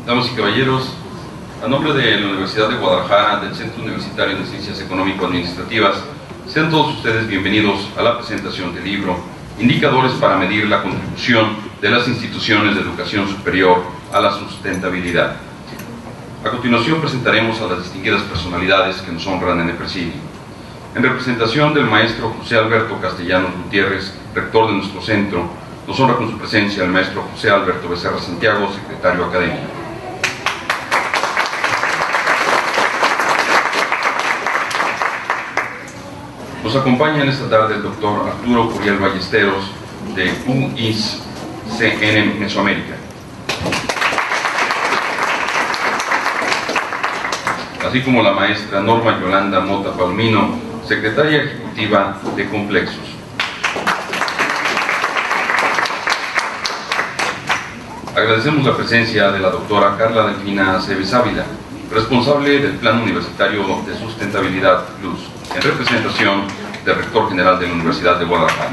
Damas y caballeros, a nombre de la Universidad de Guadalajara, del Centro Universitario de Ciencias Económico-Administrativas, sean todos ustedes bienvenidos a la presentación del libro Indicadores para medir la contribución de las instituciones de educación superior a la sustentabilidad. A continuación presentaremos a las distinguidas personalidades que nos honran en el presidio. En representación del maestro José Alberto Castellanos Gutiérrez, rector de nuestro centro, nos honra con su presencia el maestro José Alberto Becerra Santiago, secretario académico. Nos acompaña en esta tarde el doctor Arturo Curiel Ballesteros, de UISCN Mesoamérica. Así como la maestra Norma Yolanda Mota Palomino, secretaria ejecutiva de Complexus. Agradecemos la presencia de la doctora Carla Delfina Aceves Ávila, responsable del Plan Universitario de Sustentabilidad Plus, en representación del rector general de la Universidad de Guadalajara.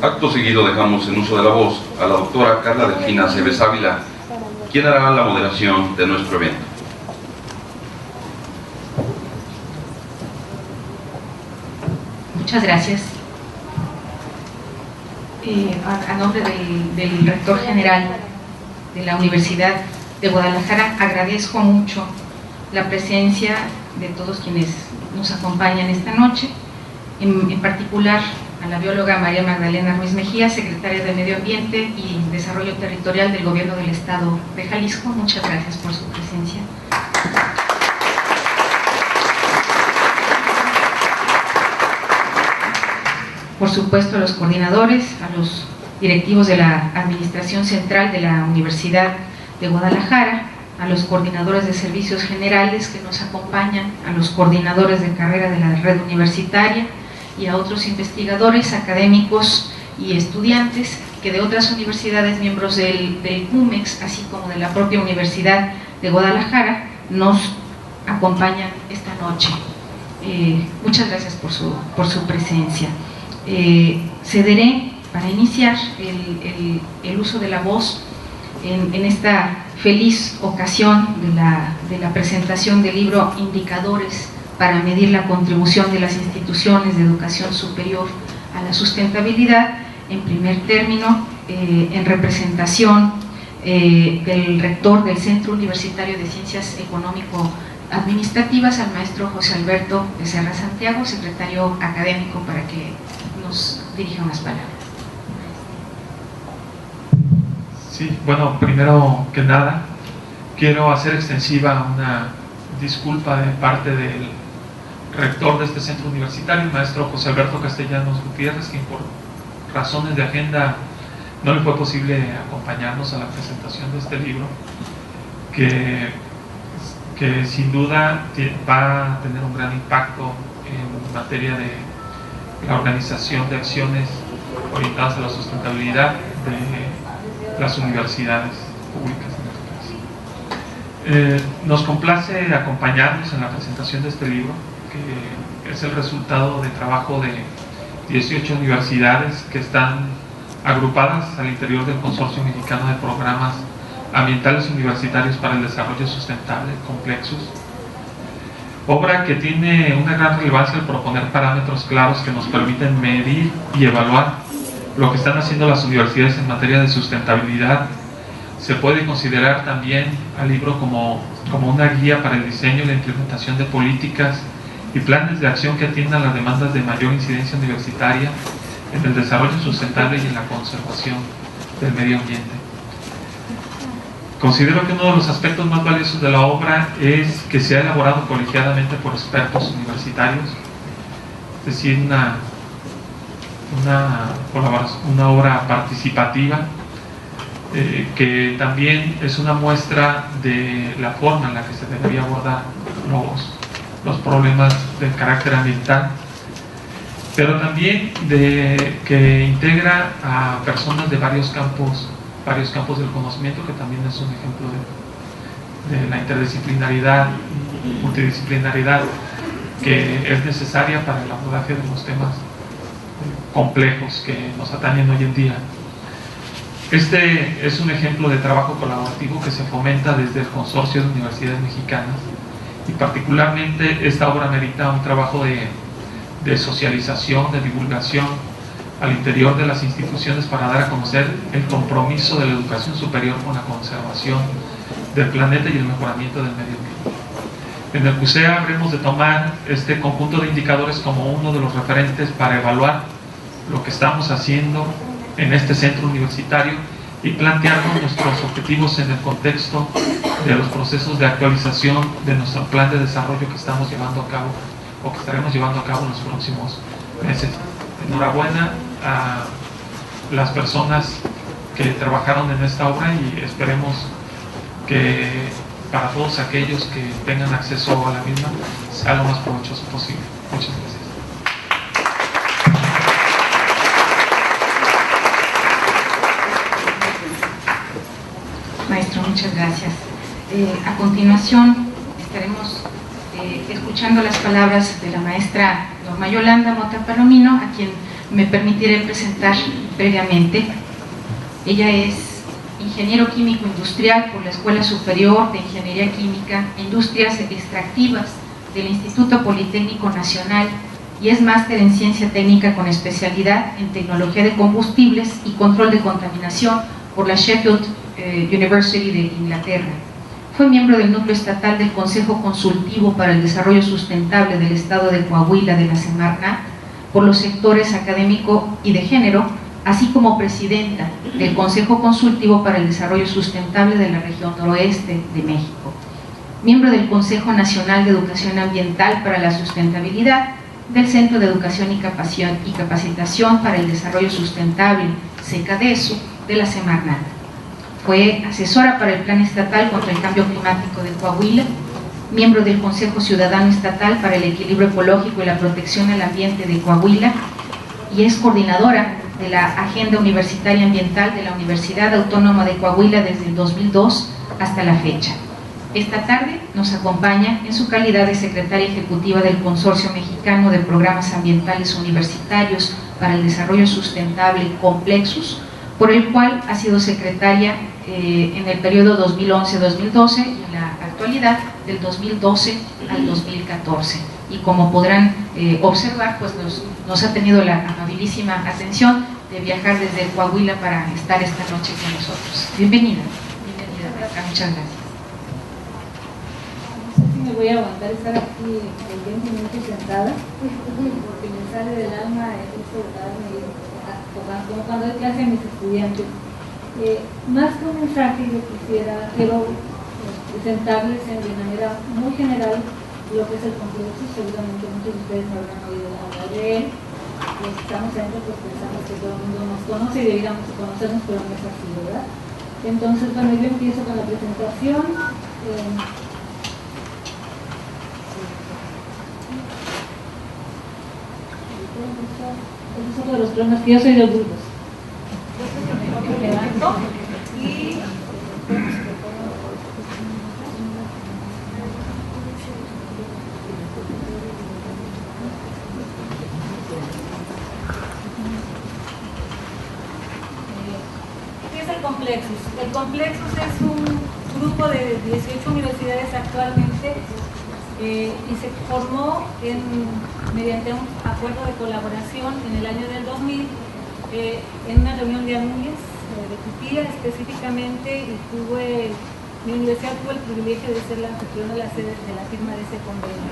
Acto seguido dejamos en uso de la voz a la doctora Carla Delfina Aceves Ávila, quien hará la moderación de nuestro evento. Muchas gracias. A nombre del rector general de la Universidad de Guadalajara, agradezco mucho la presencia de todos quienes nos acompañan esta noche, en particular a la bióloga María Magdalena Ruiz Mejía, secretaria de Medio Ambiente y Desarrollo Territorial del Gobierno del Estado de Jalisco. Muchas gracias por su presencia. Por supuesto, a los coordinadores, a los directivos de la Administración Central de la Universidad de Guadalajara, a los coordinadores de servicios generales que nos acompañan, a los coordinadores de carrera de la red universitaria y a otros investigadores, académicos y estudiantes que de otras universidades, miembros del CUMEX, así como de la propia Universidad de Guadalajara, nos acompañan esta noche. Muchas gracias por su presencia. Cederé para iniciar el uso de la voz en esta feliz ocasión de la presentación del libro Indicadores para medir la contribución de las instituciones de educación superior a la sustentabilidad. En primer término, en representación del rector del Centro Universitario de Ciencias Económico-Administrativas, al maestro José Alberto Becerra Santiago, secretario académico, para que nos dirija unas palabras. Sí, bueno, primero que nada, quiero hacer extensiva una disculpa de parte del rector de este centro universitario, el maestro José Alberto Castellanos Gutiérrez, quien por razones de agenda no le fue posible acompañarnos a la presentación de este libro, que sin duda va a tener un gran impacto en materia de la organización de acciones orientadas a la sustentabilidad de las universidades públicas en este caso. Nos complace acompañarnos en la presentación de este libro, que es el resultado de trabajo de 18 universidades que están agrupadas al interior del Consorcio Mexicano de Programas Ambientales Universitarios para el Desarrollo Sustentable, Complexus. Obra que tiene una gran relevancia al proponer parámetros claros que nos permiten medir y evaluar lo que están haciendo las universidades en materia de sustentabilidad. Se puede considerar también al libro como una guía para el diseño y la implementación de políticas y planes de acción que atiendan las demandas de mayor incidencia universitaria en el desarrollo sustentable y en la conservación del medio ambiente. Considero que uno de los aspectos más valiosos de la obra es que se ha elaborado colegiadamente por expertos universitarios, es decir, una obra participativa, que también es una muestra de la forma en la que se debería abordar los problemas de carácter ambiental, pero también que integra a personas de varios campos del conocimiento, que también es un ejemplo de la interdisciplinaridad y multidisciplinaridad que es necesaria para el abordaje de los temas complejos que nos atañen hoy en día. Este es un ejemplo de trabajo colaborativo que se fomenta desde el Consorcio de Universidades Mexicanas, y particularmente esta obra merita un trabajo de socialización, de divulgación al interior de las instituciones para dar a conocer el compromiso de la educación superior con la conservación del planeta y el mejoramiento del medio ambiente. En el CUSEA habremos de tomar este conjunto de indicadores como uno de los referentes para evaluar lo que estamos haciendo en este centro universitario y plantearnos nuestros objetivos en el contexto de los procesos de actualización de nuestro plan de desarrollo que estamos llevando a cabo o que estaremos llevando a cabo en los próximos meses. Enhorabuena a las personas que trabajaron en esta obra y esperemos que para todos aquellos que tengan acceso a la misma sea lo más provechoso posible. Muchas gracias. Maestro, muchas gracias. A continuación estaremos escuchando las palabras de la maestra Norma Yolanda Mota Palomino, a quien me permitiré presentar brevemente. Ella es ingeniero químico industrial por la Escuela Superior de Ingeniería Química e Industrias Extractivas del Instituto Politécnico Nacional y es máster en Ciencia Técnica con especialidad en Tecnología de Combustibles y Control de Contaminación por la Sheffield University de Inglaterra. Fue miembro del núcleo estatal del Consejo Consultivo para el Desarrollo Sustentable del Estado de Coahuila de la Semarnat por los sectores académico y de género, así como presidenta del Consejo Consultivo para el Desarrollo Sustentable de la región noroeste de México. Miembro del Consejo Nacional de Educación Ambiental para la Sustentabilidad, del Centro de Educación y Capacitación para el Desarrollo Sustentable, CECADESU, de la Semarnat. Fue asesora para el Plan Estatal contra el Cambio Climático de Coahuila, miembro del Consejo Ciudadano Estatal para el Equilibrio Ecológico y la Protección al Ambiente de Coahuila y es coordinadora de la Agenda Universitaria Ambiental de la Universidad Autónoma de Coahuila desde el 2002 hasta la fecha. Esta tarde nos acompaña en su calidad de secretaria ejecutiva del Consorcio Mexicano de Programas Ambientales Universitarios para el Desarrollo Sustentable Complexus, por el cual ha sido secretaria en el periodo 2011-2012 y en la actualidad del 2012 al 2014. Y como podrán observar, pues nos ha tenido la amabilísima atención de viajar desde Coahuila para estar esta noche con nosotros. Bienvenida, muchas gracias. No sé si me voy a aguantar estar aquí 20 minutos sentada, porque me sale del alma esto de darme como cuando doy clase a mis estudiantes. Más que un mensaje, yo quiero presentarles de manera muy general lo que es el complexo. Seguramente muchos de ustedes me habrán oído hablar de él. Los que estamos adentro pues pensamos que todo el mundo nos conoce y deberíamos conocernos, pero no es así, ¿verdad? Entonces, bueno, yo empiezo con la presentación. Ese es otro de los problemas, que yo soy de grupos. Me levanto y ¿qué es el Complexus? El Complexus es un grupo de 18 universidades actualmente y se formó mediante un acuerdo de colaboración en el año del 2000 en una reunión de Anúñez, de Tutía específicamente, y mi universidad tuvo el privilegio de ser la anfitriona de la firma de ese convenio.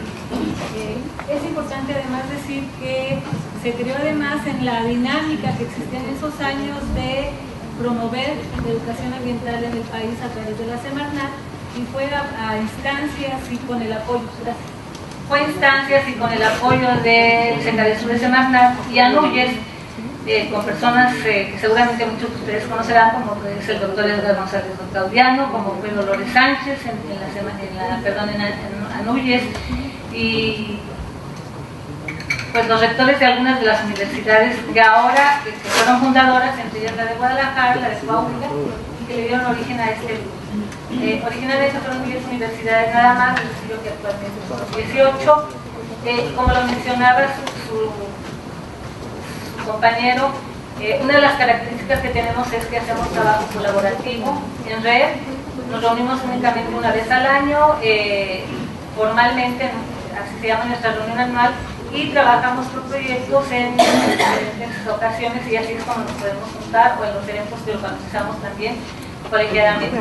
Es importante además decir que se creó además en la dinámica que existía en esos años de promover la educación ambiental en el país a través de la Semarnat, y fue a instancias y con el apoyo, del Secadadesu de Semarnat y Anúñez, con personas que seguramente muchos de ustedes conocerán, como es el doctor Edgar González Gaudiano, como fue Dolores Sánchez en Anúñez, y pues los rectores de algunas de las universidades que ahora que fueron fundadoras, entre ellas la de Guadalajara, la de Coahuila, que le dieron origen a este grupo. Originalmente fueron 10 universidades nada más, es decir, que actualmente son 18. Como lo mencionaba, su compañero, una de las características que tenemos es que hacemos trabajo colaborativo en red. Nos reunimos únicamente una vez al año, formalmente, así se llama nuestra reunión anual, y trabajamos por proyectos en diferentes ocasiones, y así es como nos podemos juntar, o en los eventos que organizamos también colegiadamente.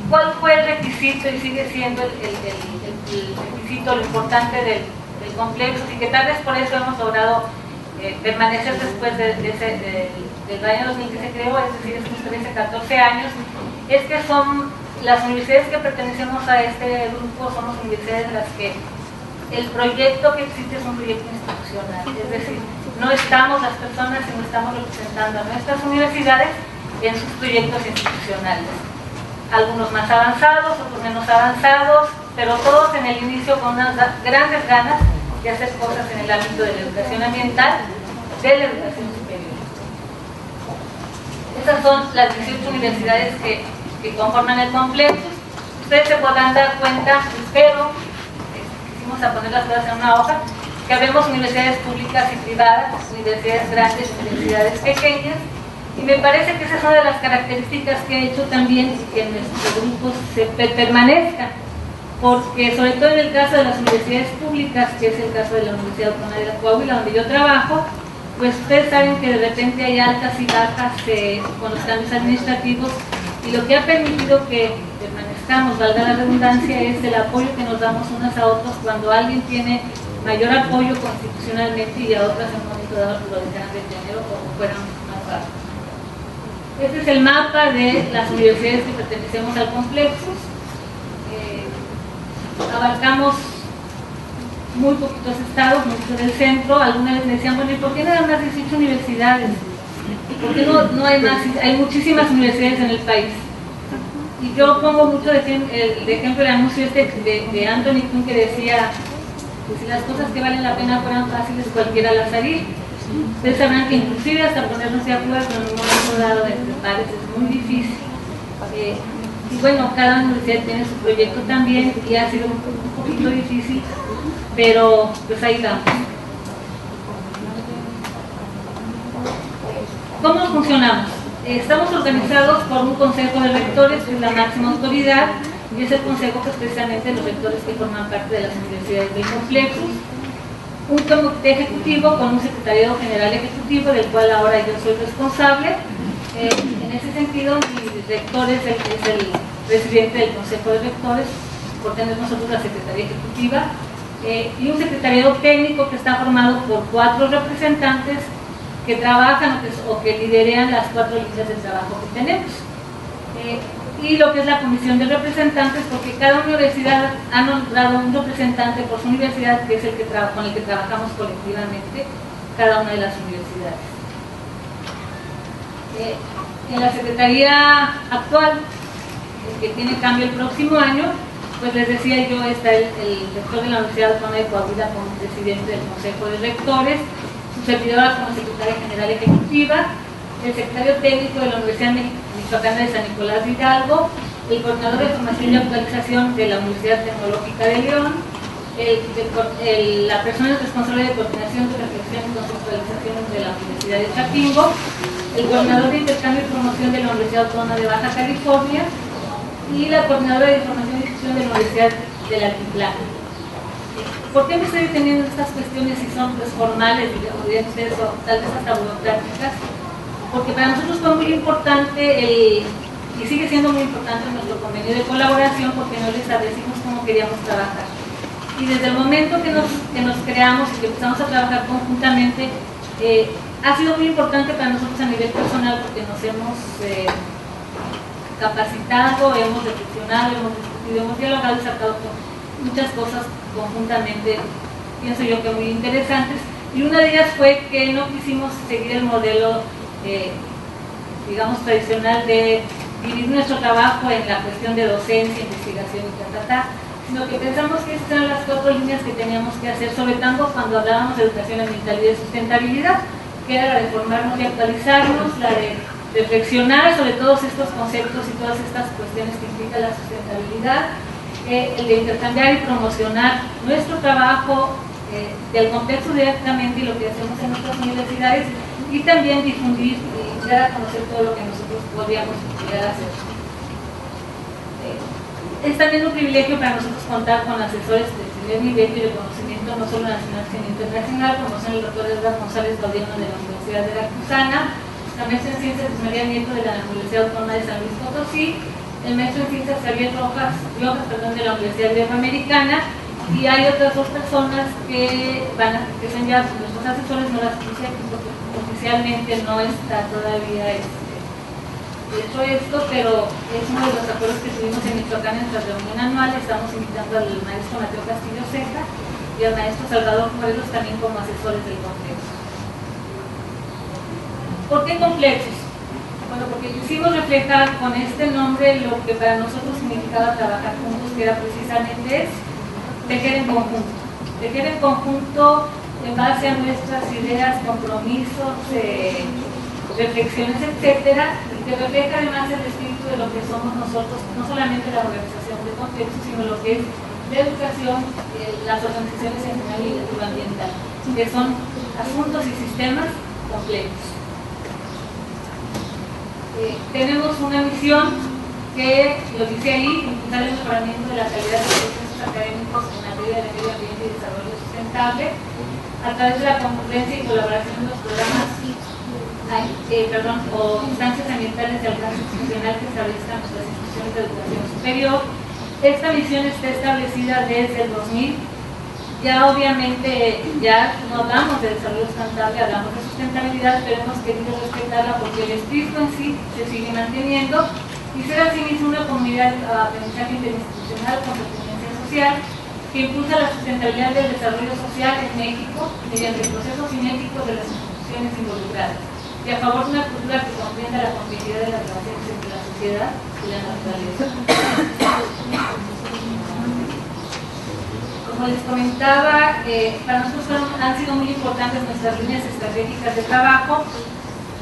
¿Cuál fue el requisito, y sigue siendo el requisito, lo importante del complejo, y que tal vez por eso hemos logrado permanecer después del año 2000 que se creó, es decir, estos 13, 14 años, es que son las universidades que pertenecemos a este grupo, somos universidades en las que el proyecto que existe es un proyecto institucional, es decir, no estamos las personas, sino estamos representando a nuestras universidades en sus proyectos institucionales, algunos más avanzados, otros menos avanzados, pero todos en el inicio con unas grandes ganas de hacer cosas en el ámbito de la educación ambiental, de la educación superior. Esas son las 18 universidades que conforman el complejo. Ustedes se podrán dar cuenta, espero, quisimos a poner las cosas en una hoja, que habemos universidades públicas y privadas, universidades grandes, universidades pequeñas, y me parece que esa es una de las características que ha hecho también que nuestro grupo se permanezca, porque sobre todo en el caso de las universidades públicas, que es el caso de la Universidad Autónoma de Coahuila, donde yo trabajo, pues ustedes saben que de repente hay altas y bajas con los cambios administrativos, y lo que ha permitido que permanezcamos, valga la redundancia, es el apoyo que nos damos unas a otros cuando alguien tiene mayor apoyo constitucionalmente y a otras en un momento dado lo dejan de tener o fueran más bajos. Este es el mapa de las universidades que pertenecemos al complejo. Abarcamos muy poquitos estados, mucho del centro. Alguna vez me decían, bueno, ¿y por qué nada más 18 universidades? ¿Por qué no hay más? Hay muchísimas universidades en el país. Y yo pongo mucho de ejemplo el anuncio de Anthony Quinn, que decía que si las cosas que valen la pena fueran fáciles, cualquiera las haría. Ustedes sabrán que inclusive hasta ponernos de acuerdo en un momento dado entre pares es muy difícil. Y bueno, cada universidad tiene su proyecto también y ha sido un poquito difícil, pero pues ahí vamos. ¿Cómo funcionamos? Estamos organizados por un consejo de rectores, que es la máxima autoridad, y es el consejo que precisamente los rectores que forman parte de las universidades del complejo. Un comité ejecutivo con un secretariado general ejecutivo, del cual ahora yo soy responsable. En ese sentido, mi rector es el presidente del consejo de rectores, por tener nosotros la secretaría ejecutiva, y un secretariado técnico que está formado por 4 representantes que trabajan o que lideran las 4 líneas de trabajo que tenemos. Y lo que es la comisión de representantes, porque cada universidad ha nombrado un representante por su universidad, que es el que con el que trabajamos colectivamente cada una de las universidades. En la secretaría actual, que tiene cambio el próximo año, pues les decía yo, está el rector de la Universidad Autónoma de Coahuila como presidente del Consejo de Rectores, su servidora como secretaria general ejecutiva, el secretario técnico de la Universidad Michoacana de San Nicolás de Hidalgo, el coordinador de formación y actualización de la Universidad Tecnológica de León, la persona responsable de coordinación de reflexión y conceptualización de la Universidad de Chapingo, el coordinador de intercambio y promoción de la Universidad Autónoma de Baja California y la coordinadora de información y difusión de la Universidad del Altiplano. ¿Por qué me estoy deteniendo en estas cuestiones si son pues, formales, digamos, o tal vez hasta burocráticas? Porque para nosotros fue muy importante y sigue siendo muy importante nuestro convenio de colaboración, porque no les establecimos cómo queríamos trabajar. Y desde el momento que nos creamos y que empezamos a trabajar conjuntamente, ha sido muy importante para nosotros a nivel personal, porque nos hemos capacitado, hemos reflexionado, hemos discutido, hemos dialogado y sacado muchas cosas conjuntamente, pienso yo que muy interesantes, y una de ellas fue que no quisimos seguir el modelo digamos tradicional de dividir nuestro trabajo en la cuestión de docencia, investigación y sino que pensamos que estas eran las 4 líneas que teníamos que hacer, sobre todo cuando hablábamos de educación ambiental y de sustentabilidad, que era la de formarnos y actualizarnos, la de reflexionar sobre todos estos conceptos y todas estas cuestiones que implica la sustentabilidad, el de intercambiar y promocionar nuestro trabajo del complejo directamente y lo que hacemos en nuestras universidades, y también difundir y dar a conocer todo lo que nosotros podríamos llegar a hacer. Es también un privilegio para nosotros contar con asesores de primer nivel y de conocimiento no solo nacional sino internacional, como son el doctor Edgar González Gaudiano de la Universidad de Veracruzana, la maestra en Ciencias María Nieto de la Universidad Autónoma de San Luis Potosí, el maestro en Ciencias Javier Rojas de la Universidad Iberoamericana, y hay otras dos personas que son ya nuestros asesores, no las puse aquí porque oficialmente no está todavía hecho esto, pero es uno de los acuerdos que tuvimos en Michoacán en nuestra reunión anual. Estamos invitando al maestro Mateo Castillo Ceja y al maestro Salvador Morelos también como asesores del complejo. ¿Por qué complejos? Bueno, porque quisimos reflejar con este nombre lo que para nosotros significaba trabajar juntos, que era precisamente tejer en conjunto. Tejer en conjunto en base a nuestras ideas, compromisos, reflexiones, etcétera, y que refleja además el espíritu de lo que somos nosotros, no solamente la organización de contexto, sino lo que es la educación, las organizaciones en general y ambiental, que son asuntos y sistemas complejos. Tenemos una misión que, lo dice ahí, impulsar el mejoramiento de la calidad de los procesos académicos en materia de medio ambiente y desarrollo sustentable a través de la concurrencia y colaboración de los programas o instancias ambientales de alcance institucional que establezcan nuestras instituciones de educación superior. Esta misión está establecida desde el 2000. Ya obviamente ya no hablamos de desarrollo sustentable, hablamos de sustentabilidad, pero hemos querido respetarla porque el espíritu en sí se sigue manteniendo y ser asimismo una comunidad de aprendizaje interinstitucional con pertenencia social que impulsa la sustentabilidad del desarrollo social en México mediante procesos cinéticos de las instituciones involucradas y a favor de una cultura que comprenda la complejidad de las relaciones entre la sociedad y la naturaleza. Como les comentaba, para nosotros han sido muy importantes nuestras líneas estratégicas de trabajo,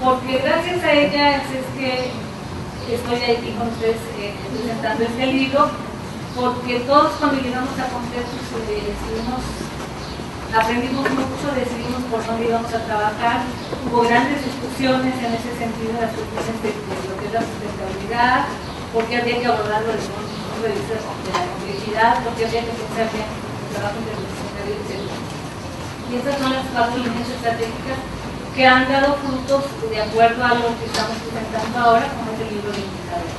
porque gracias a ellas es que estoy aquí con ustedes presentando este libro, porque todos cuando llegamos a Contextos aprendimos mucho, decidimos por dónde íbamos a trabajar, hubo grandes discusiones en ese sentido, las cuestiones de lo que es la sustentabilidad, por qué había que abordarlo desde un punto de vista de la complejidad, por qué había que pensar bien el trabajo interdisciplinario, etc. Y esas son las 4 líneas estratégicas que han dado frutos de acuerdo a lo que estamos presentando ahora, como es el libro de indicadores.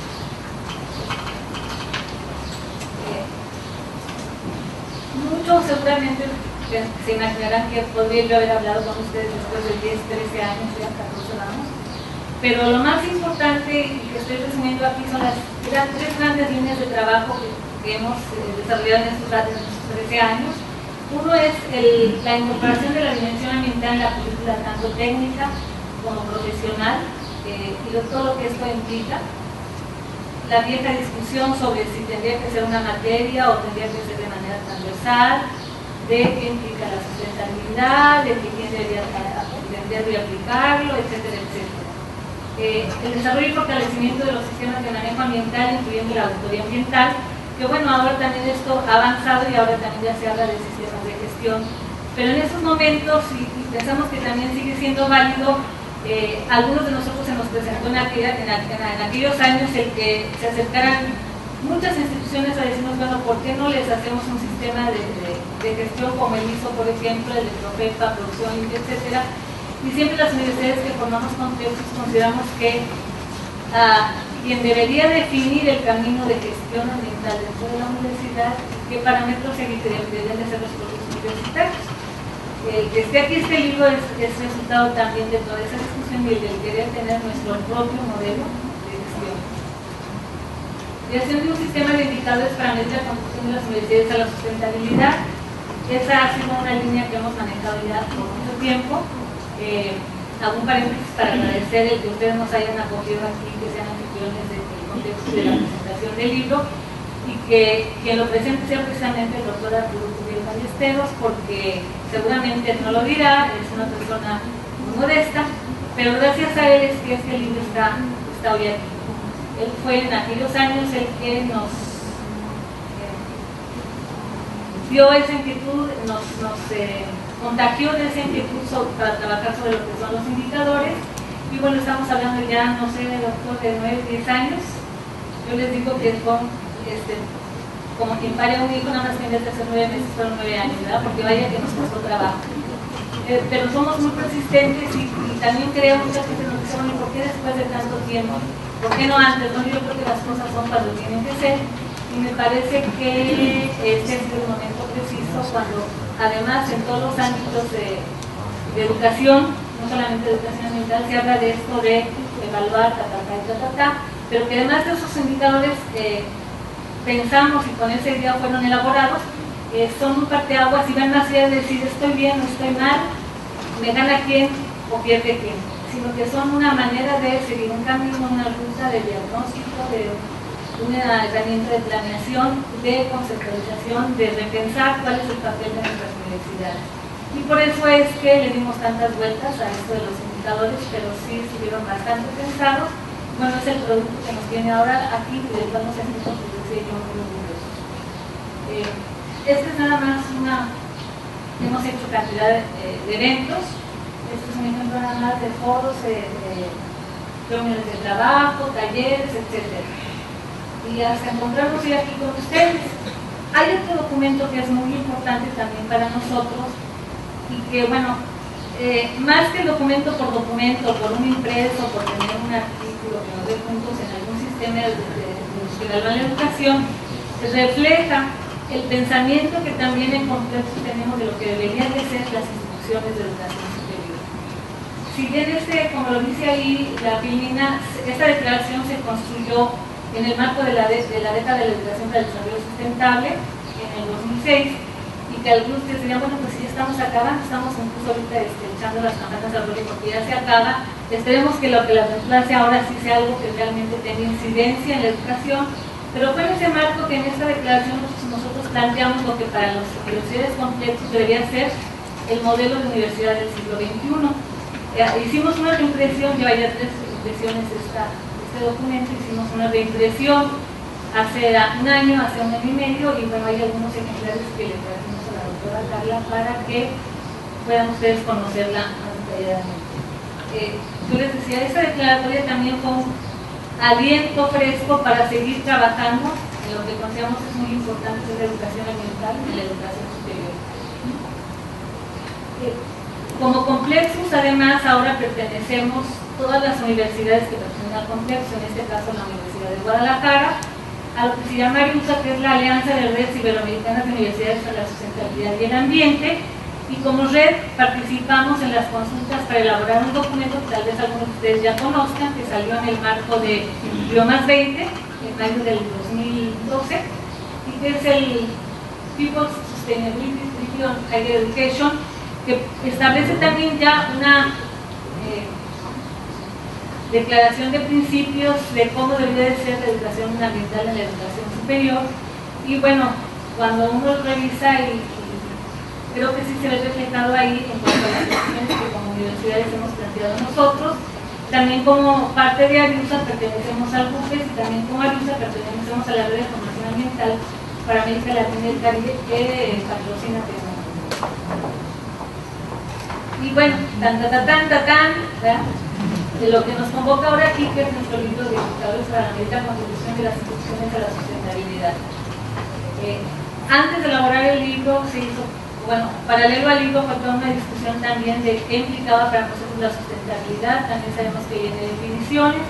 Muchos seguramente se imaginarán que podría yo haber hablado con ustedes después de 10, 13 años, ya 14 años, pero lo más importante y que estoy resumiendo aquí son las 3 grandes líneas de trabajo que hemos desarrollado en estos 13 años. Uno es la incorporación de la dimensión ambiental en la política, tanto técnica como profesional, y todo lo que esto implica. La vieja discusión sobre si tendría que ser una materia o tendría que ser de manera transversal, de qué implica la sustentabilidad, de que quién debería aprender y aplicarlo, etcétera, etcétera. El desarrollo y fortalecimiento de los sistemas de manejo ambiental, incluyendo la auditoría ambiental, que bueno, ahora también esto ha avanzado y ahora también ya se habla de sistemas de gestión, pero en estos momentos, y pensamos que también sigue siendo válido, algunos de nosotros se nos presentó en aquellos años el que se acercaran muchas instituciones a decirnos, bueno, ¿por qué no les hacemos un sistema de gestión como el ISO, por ejemplo, el de Profepa, producción, etcétera? Y siempre las universidades que formamos contextos consideramos que quien debería definir el camino de gestión ambiental dentro de la universidad, qué parámetros deberían de ser los propios universitarios. El que esté aquí este libro es resultado también de toda esa discusión y el de querer tener nuestro propio modelo de gestión. Creación de un sistema de indicadores para medir la contribución de las universidades a la sustentabilidad. Esa ha sido una línea que hemos manejado ya por mucho tiempo. Hago un paréntesis para agradecer el que ustedes nos hayan acogido aquí, que sean anfitriones del contexto de la presentación del libro, y que quien lo presente sea precisamente el doctor Arturo Cubiel Ballesteros, porque seguramente no lo dirá, es una persona muy modesta, pero gracias a él es que este libro está hoy aquí. Él fue en aquellos años el que nos vio esa inquietud, nos contagió de esa inquietud para trabajar sobre lo que son los indicadores. Y bueno, estamos hablando ya, no sé, doctor, de 9, 10 años. Yo les digo que con como quien pare un hijo, nada más que en vez de hacer 9 meses fueron 9 años, ¿verdad? Porque vaya que nos costó trabajo. Pero somos muy persistentes y también creo, muchas veces nos dicen, bueno, ¿por qué después de tanto tiempo? ¿Por qué no antes? No, yo creo que las cosas son cuando tienen que ser. Y me parece que este es el momento preciso cuando, además, en todos los ámbitos de educación, no solamente de educación ambiental, se habla de esto de evaluar, pero que además de esos indicadores pensamos y con esa idea fueron elaborados, son un parteaguas y van más allá de decir estoy bien o estoy mal, me gana quién o pierde quién, sino que son una manera de seguir un camino, una ruta de diagnóstico, de una herramienta de planeación, de conceptualización, de repensar cuál es el papel de nuestras universidades. Y por eso es que le dimos tantas vueltas a esto de los indicadores, pero sí estuvieron bastante pensados. Bueno, es el producto que nos tiene ahora aquí y del cual nos sentimos, como decía yo, muy orgullosos. Este es nada más hemos hecho cantidad de eventos. Este es un ejemplo nada más de foros, reuniones de trabajo, talleres, etc. Y hasta encontrarnos hoy aquí con ustedes. Hay otro documento que es muy importante también para nosotros y que, bueno, más que el documento, por un impreso, por tener un artículo que nos dé puntos en algún sistema que evalúa la educación, refleja el pensamiento que también en completo tenemos de lo que deberían de ser las instituciones de educación superior. Si bien como lo dice ahí la Pilina, esta declaración se construyó en el marco de la década de la educación para el desarrollo sustentable, en el 2006, y que algunos dirían, bueno, pues si ya estamos acabando, estamos incluso ahorita echando las campanas al rollo porque ya se acaba, esperemos que lo que la clase ahora sí sea algo que realmente tenga incidencia en la educación, pero fue en ese marco que en esta declaración nosotros planteamos lo que para las universidades complexos debería ser el modelo de universidad del siglo XXI. Hicimos una reimpresión, lleva ya 3 impresiones este documento, hicimos una reimpresión hace un año y medio, y bueno, hay algunos ejemplares que le trajimos a la doctora Carla para que puedan ustedes conocerla más detalladamente. Yo les decía, esta declaratoria también fue un aliento fresco para seguir trabajando en lo que consideramos es muy importante, que es la educación ambiental y la educación superior. Como Complexus, además, ahora pertenecemos todas las universidades que pertenecen al Complexus, en este caso la Universidad de Guadalajara, a lo que se llama ARIUSA, que es la Alianza de Redes Iberoamericanas de Universidades para la Sustentabilidad y el Ambiente, y como red participamos en las consultas para elaborar un documento que tal vez algunos de ustedes ya conozcan, que salió en el marco de Biomas 20, en mayo del 2012, y que es el People's Sustainability Treaty on Higher Education, que establece también ya una declaración de principios de cómo debería de ser la educación ambiental en la educación superior. Y bueno, cuando uno lo revisa, y creo que sí se ve reflejado ahí en cuanto a las cuestiones que como universidades hemos planteado nosotros, también como parte de ARIUSA pertenecemos al CUFES, y también como ARIUSA pertenecemos a la Red de Formación Ambiental para América Latina y el Caribe, que patrocina TESMA. Y bueno, ¿verdad? De lo que nos convoca ahora aquí, que es nuestro libro de indicadores para medir la contribución de las instituciones a la sustentabilidad. Antes de elaborar el libro se hizo, bueno, paralelo al libro fue toda una discusión también de qué implicaba para nosotros la sustentabilidad. También sabemos que viene definiciones,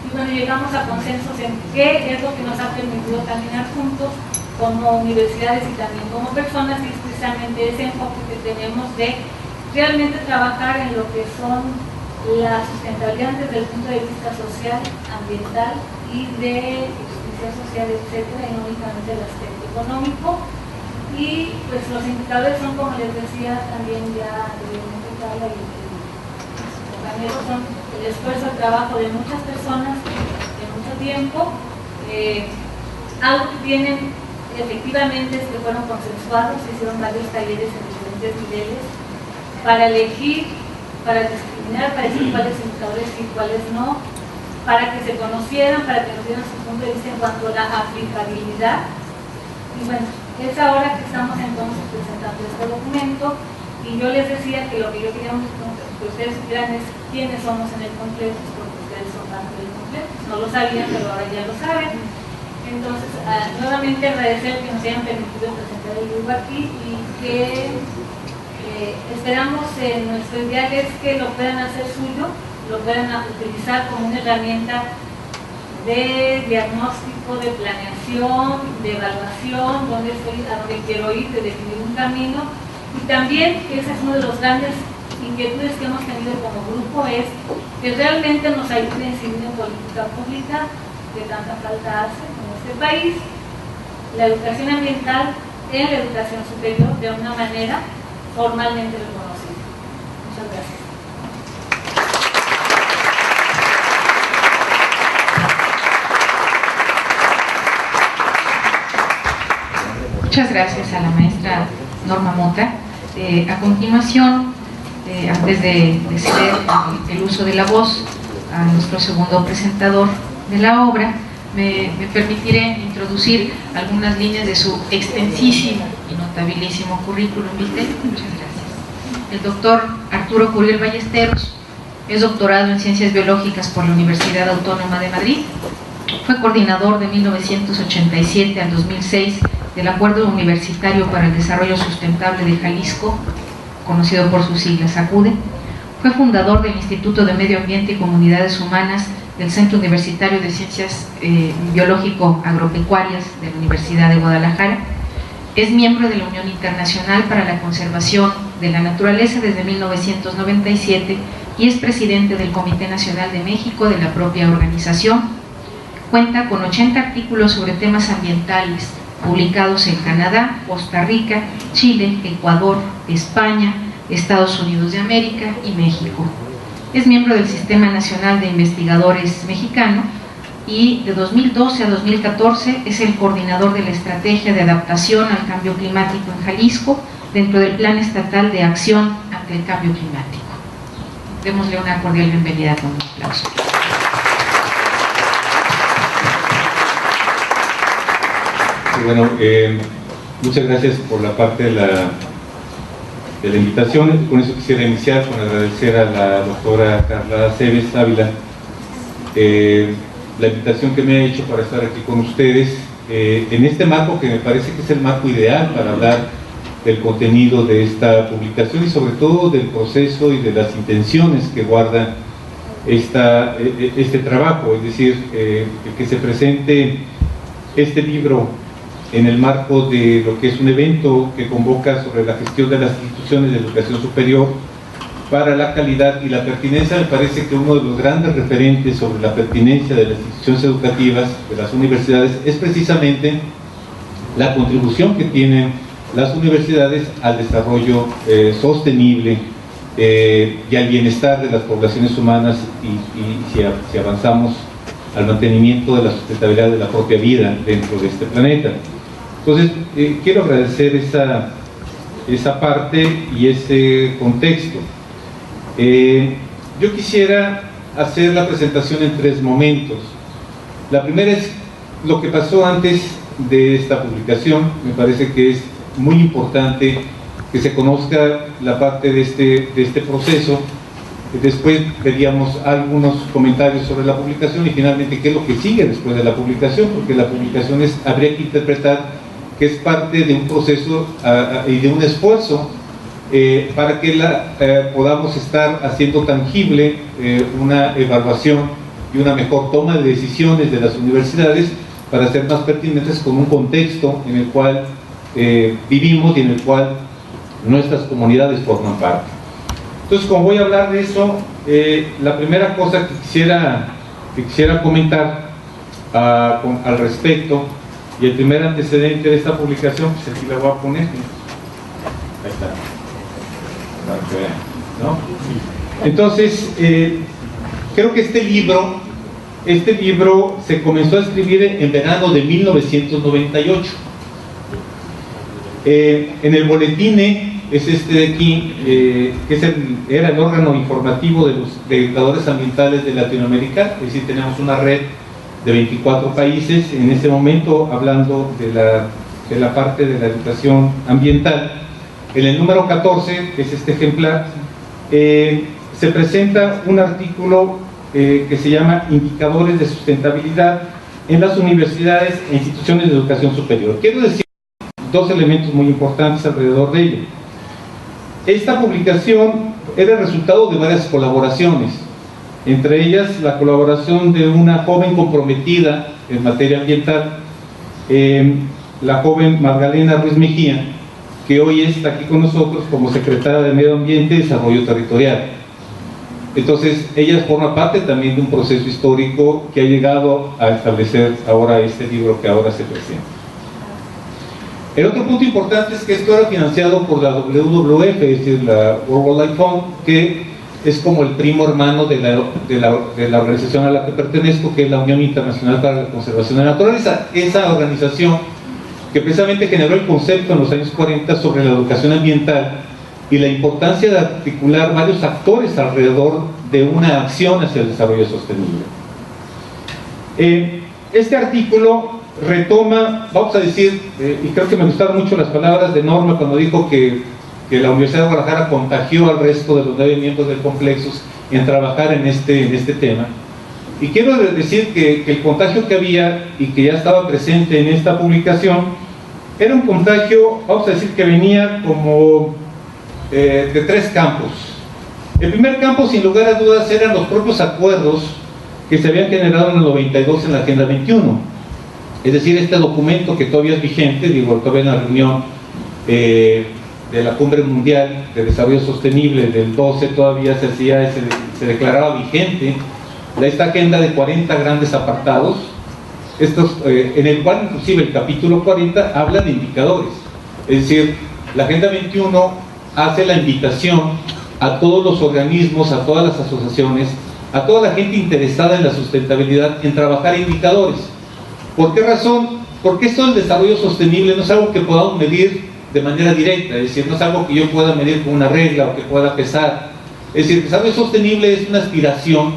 y bueno, llegamos a consensos en qué es lo que nos ha permitido caminar juntos como universidades y también como personas, y es precisamente ese enfoque que tenemos de realmente trabajar en lo que son la sustentabilidad desde el punto de vista social, ambiental y de justicia social, etcétera, y no únicamente el aspecto económico. Y pues los indicadores son, como les decía también ya anteriormente Carla y sus compañeros, son el esfuerzo, el trabajo de muchas personas de mucho tiempo. Algo que tienen efectivamente es que fueron consensuados, se hicieron varios talleres en diferentes niveles para elegir, para discriminar, para decir cuáles indicadores y cuáles no, para que se conocieran, para que nos dieran su punto de vista en cuanto a la aplicabilidad. Y bueno, Es ahora que estamos entonces presentando este documento, y yo les decía que lo que yo quería que ustedes supieran es quiénes somos en el complejo, porque ustedes son parte del complejo. No lo sabían, pero ahora ya lo saben. Entonces, nuevamente agradecer que nos hayan permitido presentar el libro aquí, y que esperamos en nuestros viajes que lo puedan hacer suyo, lo puedan utilizar como una herramienta de diagnóstico, de planeación, de evaluación, a dónde quiero ir, de definir un camino. Y también, que ese es uno de los grandes inquietudes que hemos tenido como grupo, es que realmente nos ayude a incidir en política pública que tanta falta hace en este país, la educación ambiental en la educación superior de una manera formalmente reconocida. Muchas gracias. Muchas gracias a la maestra Norma Mota. A continuación, antes de ceder el uso de la voz a nuestro segundo presentador de la obra, me permitiré introducir algunas líneas de su extensísimo y notabilísimo currículum vitae. Muchas gracias. El doctor Arturo Curiel Ballesteros es doctorado en Ciencias Biológicas por la Universidad Autónoma de Madrid. Fue coordinador de 1987 al 2006 del Acuerdo Universitario para el Desarrollo Sustentable de Jalisco, conocido por sus siglas ACUDE. Fue fundador del Instituto de Medio Ambiente y Comunidades Humanas del Centro Universitario de Ciencias Biológico-Agropecuarias de la Universidad de Guadalajara. Es miembro de la Unión Internacional para la Conservación de la Naturaleza desde 1997 y es presidente del Comité Nacional de México de la propia organización. Cuenta con 80 artículos sobre temas ambientales publicados en Canadá, Costa Rica, Chile, Ecuador, España, Estados Unidos de América y México. Es miembro del Sistema Nacional de Investigadores Mexicano y de 2012 a 2014 es el coordinador de la Estrategia de Adaptación al Cambio Climático en Jalisco dentro del Plan Estatal de Acción ante el Cambio Climático. Démosle una cordial bienvenida con un aplauso. Bueno, muchas gracias por la parte de la invitación. Con eso quisiera iniciar con agradecer a la doctora Carla Cebes Ávila la invitación que me ha hecho para estar aquí con ustedes en este marco que me parece que es el marco ideal para hablar del contenido de esta publicación y sobre todo del proceso y de las intenciones que guarda este trabajo, es decir, que se presente este libro en el marco de lo que es un evento que convoca sobre la gestión de las instituciones de educación superior para la calidad y la pertinencia. Me parece que uno de los grandes referentes sobre la pertinencia de las instituciones educativas, de las universidades, es precisamente la contribución que tienen las universidades al desarrollo sostenible y al bienestar de las poblaciones humanas y si avanzamos al mantenimiento de la sustentabilidad de la propia vida dentro de este planeta. Entonces, quiero agradecer esa parte y ese contexto. Yo quisiera hacer la presentación en tres momentos. La primera es lo que pasó antes de esta publicación. Me parece que es muy importante que se conozca la parte de este proceso. Después veríamos algunos comentarios sobre la publicación y finalmente qué es lo que sigue después de la publicación, porque la publicación habría que interpretar que es parte de un proceso y de un esfuerzo para que podamos estar haciendo tangible una evaluación y una mejor toma de decisiones de las universidades para ser más pertinentes con un contexto en el cual vivimos y en el cual nuestras comunidades forman parte. Entonces, como voy a hablar de eso, la primera cosa que quisiera comentar al respecto, y el primer antecedente de esta publicación, pues aquí la voy a poner. Ahí está. Para que vean, ¿no? Entonces, creo que este libro se comenzó a escribir en verano de 1998. En el boletine, es este de aquí, que era el órgano informativo de los educadores ambientales de Latinoamérica, es decir, tenemos una red de 24 países en ese momento, hablando de la de la parte de la educación ambiental. En el número 14, que es este ejemplar, se presenta un artículo que se llama Indicadores de Sustentabilidad en las universidades e instituciones de educación superior. Quiero decir dos elementos muy importantes alrededor de ello. Esta publicación era el resultado de varias colaboraciones, entre ellas la colaboración de una joven comprometida en materia ambiental, la joven Magdalena Ruiz Mejía, que hoy está aquí con nosotros como secretaria de Medio Ambiente y Desarrollo Territorial. Entonces, ella forma parte también de un proceso histórico que ha llegado a establecer ahora este libro que ahora se presenta. El otro punto importante es que esto era financiado por la WWF, es decir, la World Wildlife Fund, que es como el primo hermano de la organización a la que pertenezco, que es la Unión Internacional para la Conservación de la Naturaleza. Esa organización que precisamente generó el concepto en los años 40 sobre la educación ambiental y la importancia de articular varios actores alrededor de una acción hacia el desarrollo sostenible. Este artículo retoma, vamos a decir, y creo que me gustaron mucho las palabras de Norma cuando dijo que la Universidad de Guadalajara contagió al resto de los 9 miembros del Complexus en trabajar en este tema. Y quiero decir que el contagio que había y que ya estaba presente en esta publicación era un contagio, vamos a decir, que venía como de 3 campos. El primer campo, sin lugar a dudas, eran los propios acuerdos que se habían generado en el 92 en la Agenda 21. Es decir, este documento que todavía es vigente, digo, todavía en la reunión de la Cumbre Mundial de Desarrollo Sostenible del 12 todavía se declaraba vigente esta agenda de 40 grandes apartados, en el cual inclusive el capítulo 40 habla de indicadores. Es decir, la Agenda 21 hace la invitación a todos los organismos, a todas las asociaciones, a toda la gente interesada en la sustentabilidad en trabajar indicadores. ¿Por qué razón? Porque esto del desarrollo sostenible no es algo que podamos medir de manera directa, es decir, no es algo que yo pueda medir con una regla o que pueda pesar. Es decir, el desarrollo sostenible es una aspiración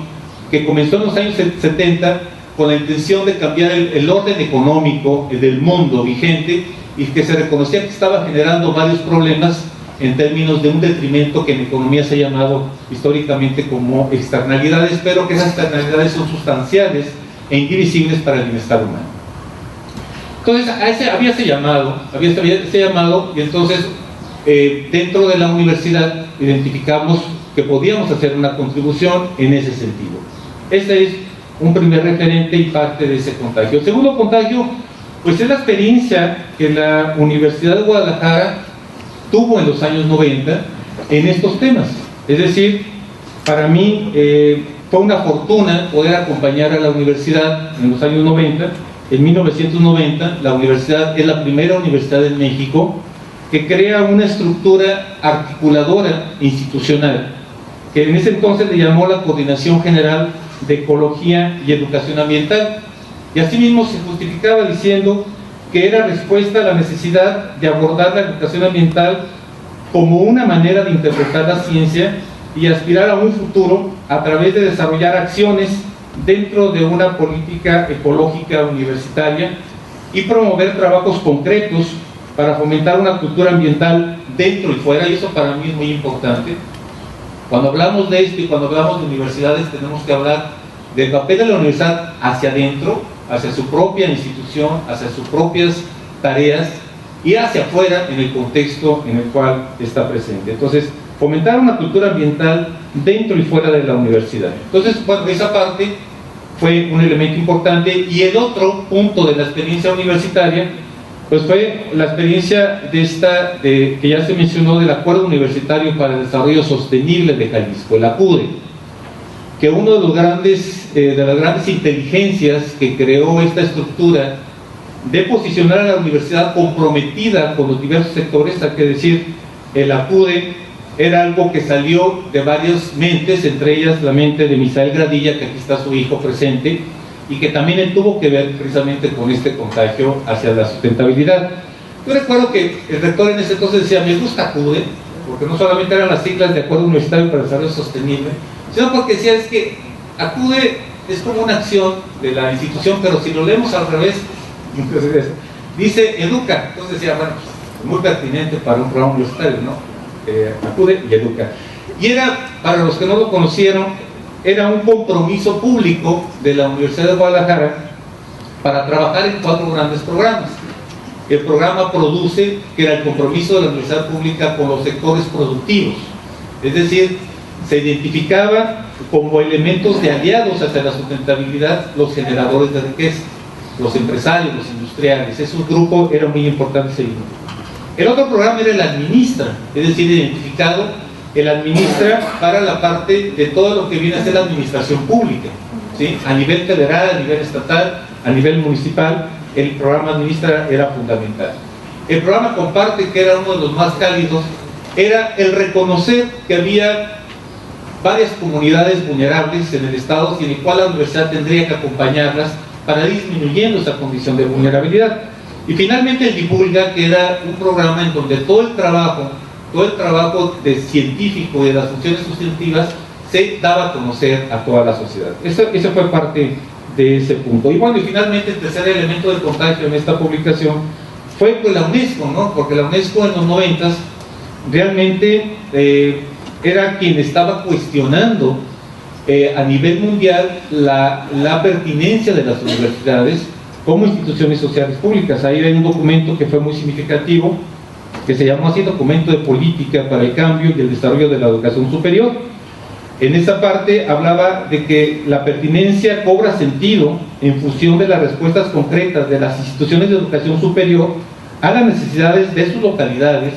que comenzó en los años 70 con la intención de cambiar el orden económico del mundo vigente y que se reconocía que estaba generando varios problemas en términos de un detrimento que en economía se ha llamado históricamente como externalidades, pero que esas externalidades son sustanciales e indivisibles para el bienestar humano. Entonces, había ese llamado, y entonces dentro de la universidad identificamos que podíamos hacer una contribución en ese sentido. Este es un primer referente y parte de ese contagio. El segundo contagio, pues es la experiencia que la Universidad de Guadalajara tuvo en los años 90 en estos temas. Es decir, para mí fue una fortuna poder acompañar a la universidad en los años 90. En 1990, la universidad es la primera universidad en México que crea una estructura articuladora institucional, que en ese entonces le llamó la Coordinación General de Ecología y Educación Ambiental, y asimismo se justificaba diciendo que era respuesta a la necesidad de abordar la educación ambiental como una manera de interpretar la ciencia y aspirar a un futuro a través de desarrollar acciones dentro de una política ecológica universitaria y promover trabajos concretos para fomentar una cultura ambiental dentro y fuera, y eso para mí es muy importante. Cuando hablamos de esto y cuando hablamos de universidades, tenemos que hablar del papel de la universidad hacia adentro, hacia su propia institución, hacia sus propias tareas, y hacia afuera en el contexto en el cual está presente. Entonces, fomentar una cultura ambiental dentro y fuera de la universidad. Entonces, bueno, esa parte fue un elemento importante. Y el otro punto de la experiencia universitaria, pues fue la experiencia que ya se mencionó, del Acuerdo Universitario para el Desarrollo Sostenible de Jalisco, el ACUDE, que uno de las grandes inteligencias que creó esta estructura de posicionar a la universidad comprometida con los diversos sectores. Hay que decir, el ACUDE era algo que salió de varias mentes, entre ellas la mente de Misael Gradilla, que aquí está su hijo presente, y que también él tuvo que ver precisamente con este contagio hacia la sustentabilidad. Yo recuerdo que el rector en ese entonces decía: me gusta ACUDE, porque no solamente eran las siglas de Acuerdo Universitario para el Desarrollo Sostenible, sino porque decía, es que ACUDE es como una acción de la institución, pero si lo leemos al revés, dice educa. Entonces decía, bueno, pues, muy pertinente para un programa universitario, ¿no? Acude y educa. Y era, para los que no lo conocieron, era un compromiso público de la Universidad de Guadalajara para trabajar en 4 grandes programas. El programa Produce, que era el compromiso de la Universidad Pública con los sectores productivos, es decir, se identificaba como elementos de aliados hacia la sustentabilidad los generadores de riqueza, los empresarios, los industriales. Ese grupo era muy importante seguir. El otro programa era el Administra, es decir, identificado el Administra para la parte de todo lo que viene a ser la administración pública, ¿sí? A nivel federal, a nivel estatal, a nivel municipal, el programa Administra era fundamental. El programa Comparte, que era uno de los más cálidos, era el reconocer que había varias comunidades vulnerables en el Estado y en el cual la universidad tendría que acompañarlas para ir disminuyendo esa condición de vulnerabilidad. Y finalmente el Divulga, que era un programa en donde todo el trabajo de científico y de las funciones sustantivas se daba a conocer a toda la sociedad. Eso fue parte de ese punto. Y bueno, y finalmente el tercer elemento de contagio en esta publicación fue pues la UNESCO, ¿no? Porque la UNESCO en los 90s realmente era quien estaba cuestionando a nivel mundial la pertinencia de las universidades como instituciones sociales públicas. Ahí hay un documento que fue muy significativo, que se llamó así Documento de Política para el Cambio y el Desarrollo de la Educación Superior. En esa parte hablaba de que la pertinencia cobra sentido en función de las respuestas concretas de las instituciones de educación superior a las necesidades de sus localidades,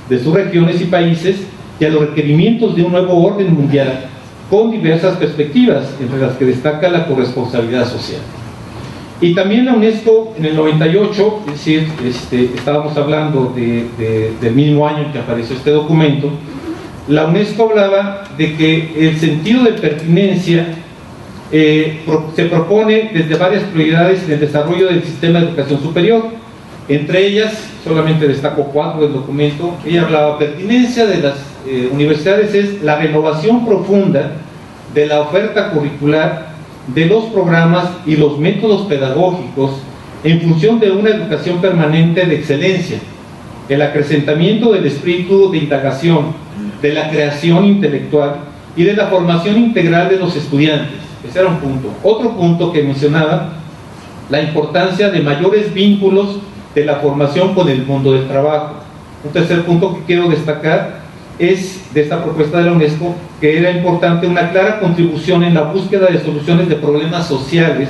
de sus regiones y países, y a los requerimientos de un nuevo orden mundial con diversas perspectivas, entre las que destaca la corresponsabilidad social. Y también la UNESCO en el 98, es decir, estábamos hablando del mismo año en que apareció este documento, la UNESCO hablaba de que el sentido de pertinencia se propone desde varias prioridades en el desarrollo del sistema de educación superior. Entre ellas, solamente destaco 4 del documento. Ella hablaba: pertinencia de las universidades es la renovación profunda de la oferta curricular, de los programas y los métodos pedagógicos en función de una educación permanente de excelencia, el acrecentamiento del espíritu de indagación, de la creación intelectual y de la formación integral de los estudiantes. Ese era un punto. Otro punto que mencionaba, la importancia de mayores vínculos de la formación con el mundo del trabajo. Un tercer punto que quiero destacar es de esta propuesta de la UNESCO, que era importante una clara contribución en la búsqueda de soluciones de problemas sociales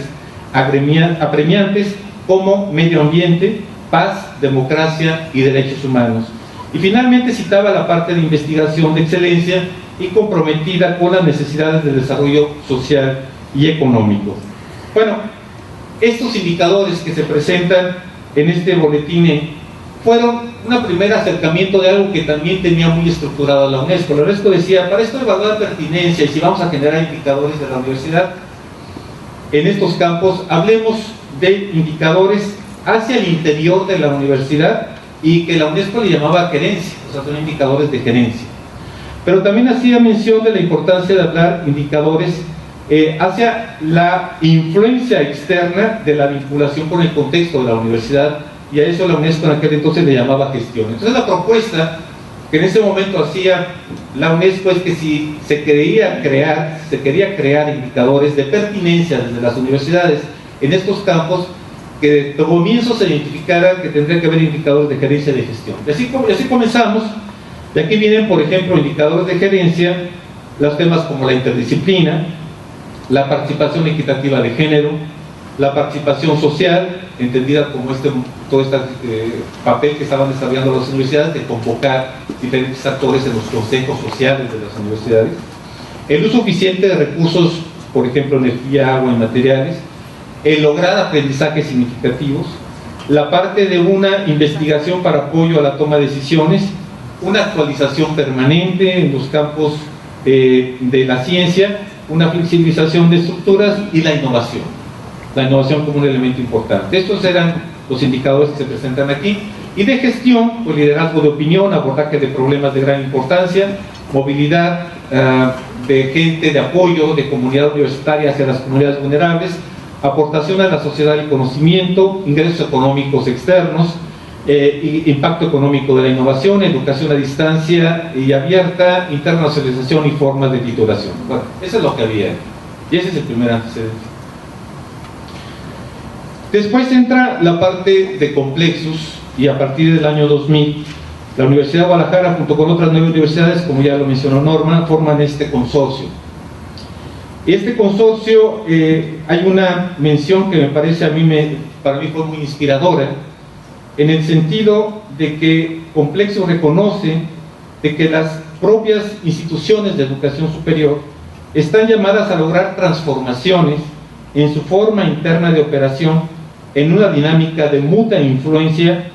apremiantes como medio ambiente, paz, democracia y derechos humanos. Y finalmente citaba la parte de investigación de excelencia y comprometida con las necesidades de desarrollo social y económico. Bueno, estos indicadores que se presentan en este boletín fueron un primer acercamiento de algo que también tenía muy estructurado la UNESCO. La UNESCO decía, para esto evaluar pertinencia y si vamos a generar indicadores de la universidad en estos campos, hablemos de indicadores hacia el interior de la universidad y que la UNESCO le llamaba gerencia, o sea, son indicadores de gerencia. Pero también hacía mención de la importancia de hablar indicadores hacia la influencia externa de la vinculación con el contexto de la universidad, y a eso la UNESCO en aquel entonces le llamaba gestión. Entonces la propuesta que en ese momento hacía la UNESCO es que si se quería crear indicadores de pertinencia desde las universidades en estos campos, que de comienzo se identificara que tendría que haber indicadores de gerencia y de gestión. Y así comenzamos. Y aquí vienen, por ejemplo, indicadores de gerencia, los temas como la interdisciplina, la participación equitativa de género, la participación social, entendida como todo este papel que estaban desarrollando las universidades de convocar diferentes actores en los consejos sociales de las universidades, el uso eficiente de recursos, por ejemplo, energía, agua y materiales, el lograr aprendizajes significativos, la parte de una investigación para apoyo a la toma de decisiones, una actualización permanente en los campos de la ciencia, una flexibilización de estructuras y la innovación como un elemento importante. Estos eran los indicadores que se presentan aquí. Y de gestión, pues liderazgo de opinión, abordaje de problemas de gran importancia, movilidad de gente, de apoyo, de comunidad universitaria hacia las comunidades vulnerables, aportación a la sociedad del conocimiento, ingresos económicos externos, impacto económico de la innovación, educación a distancia y abierta, internacionalización y formas de titulación. Bueno, eso es lo que había, y ese es el primer antecedente. Después entra la parte de complexos, y a partir del año 2000, la Universidad de Guadalajara, junto con otras 9 universidades, como ya lo mencionó Norma, forman este consorcio. Este consorcio, hay una mención que me parece para mí fue muy inspiradora, en el sentido de que Complexo reconoce de que las propias instituciones de educación superior están llamadas a lograr transformaciones en su forma interna de operación en una dinámica de mutua influencia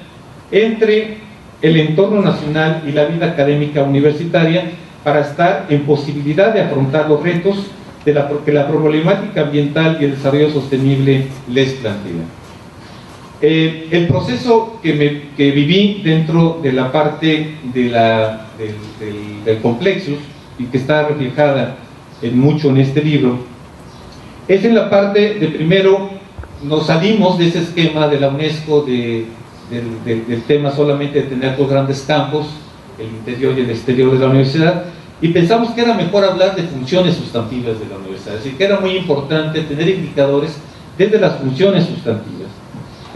entre el entorno nacional y la vida académica universitaria para estar en posibilidad de afrontar los retos que la problemática ambiental y el desarrollo sostenible les plantea. El proceso que viví dentro de la parte del complexo y que está reflejada mucho en este libro es en la parte de primero nos salimos de ese esquema de la UNESCO del tema solamente de tener 2 grandes campos, el interior y el exterior de la universidad, y pensamos que era mejor hablar de funciones sustantivas de la universidad, es decir, que era muy importante tener indicadores desde las funciones sustantivas.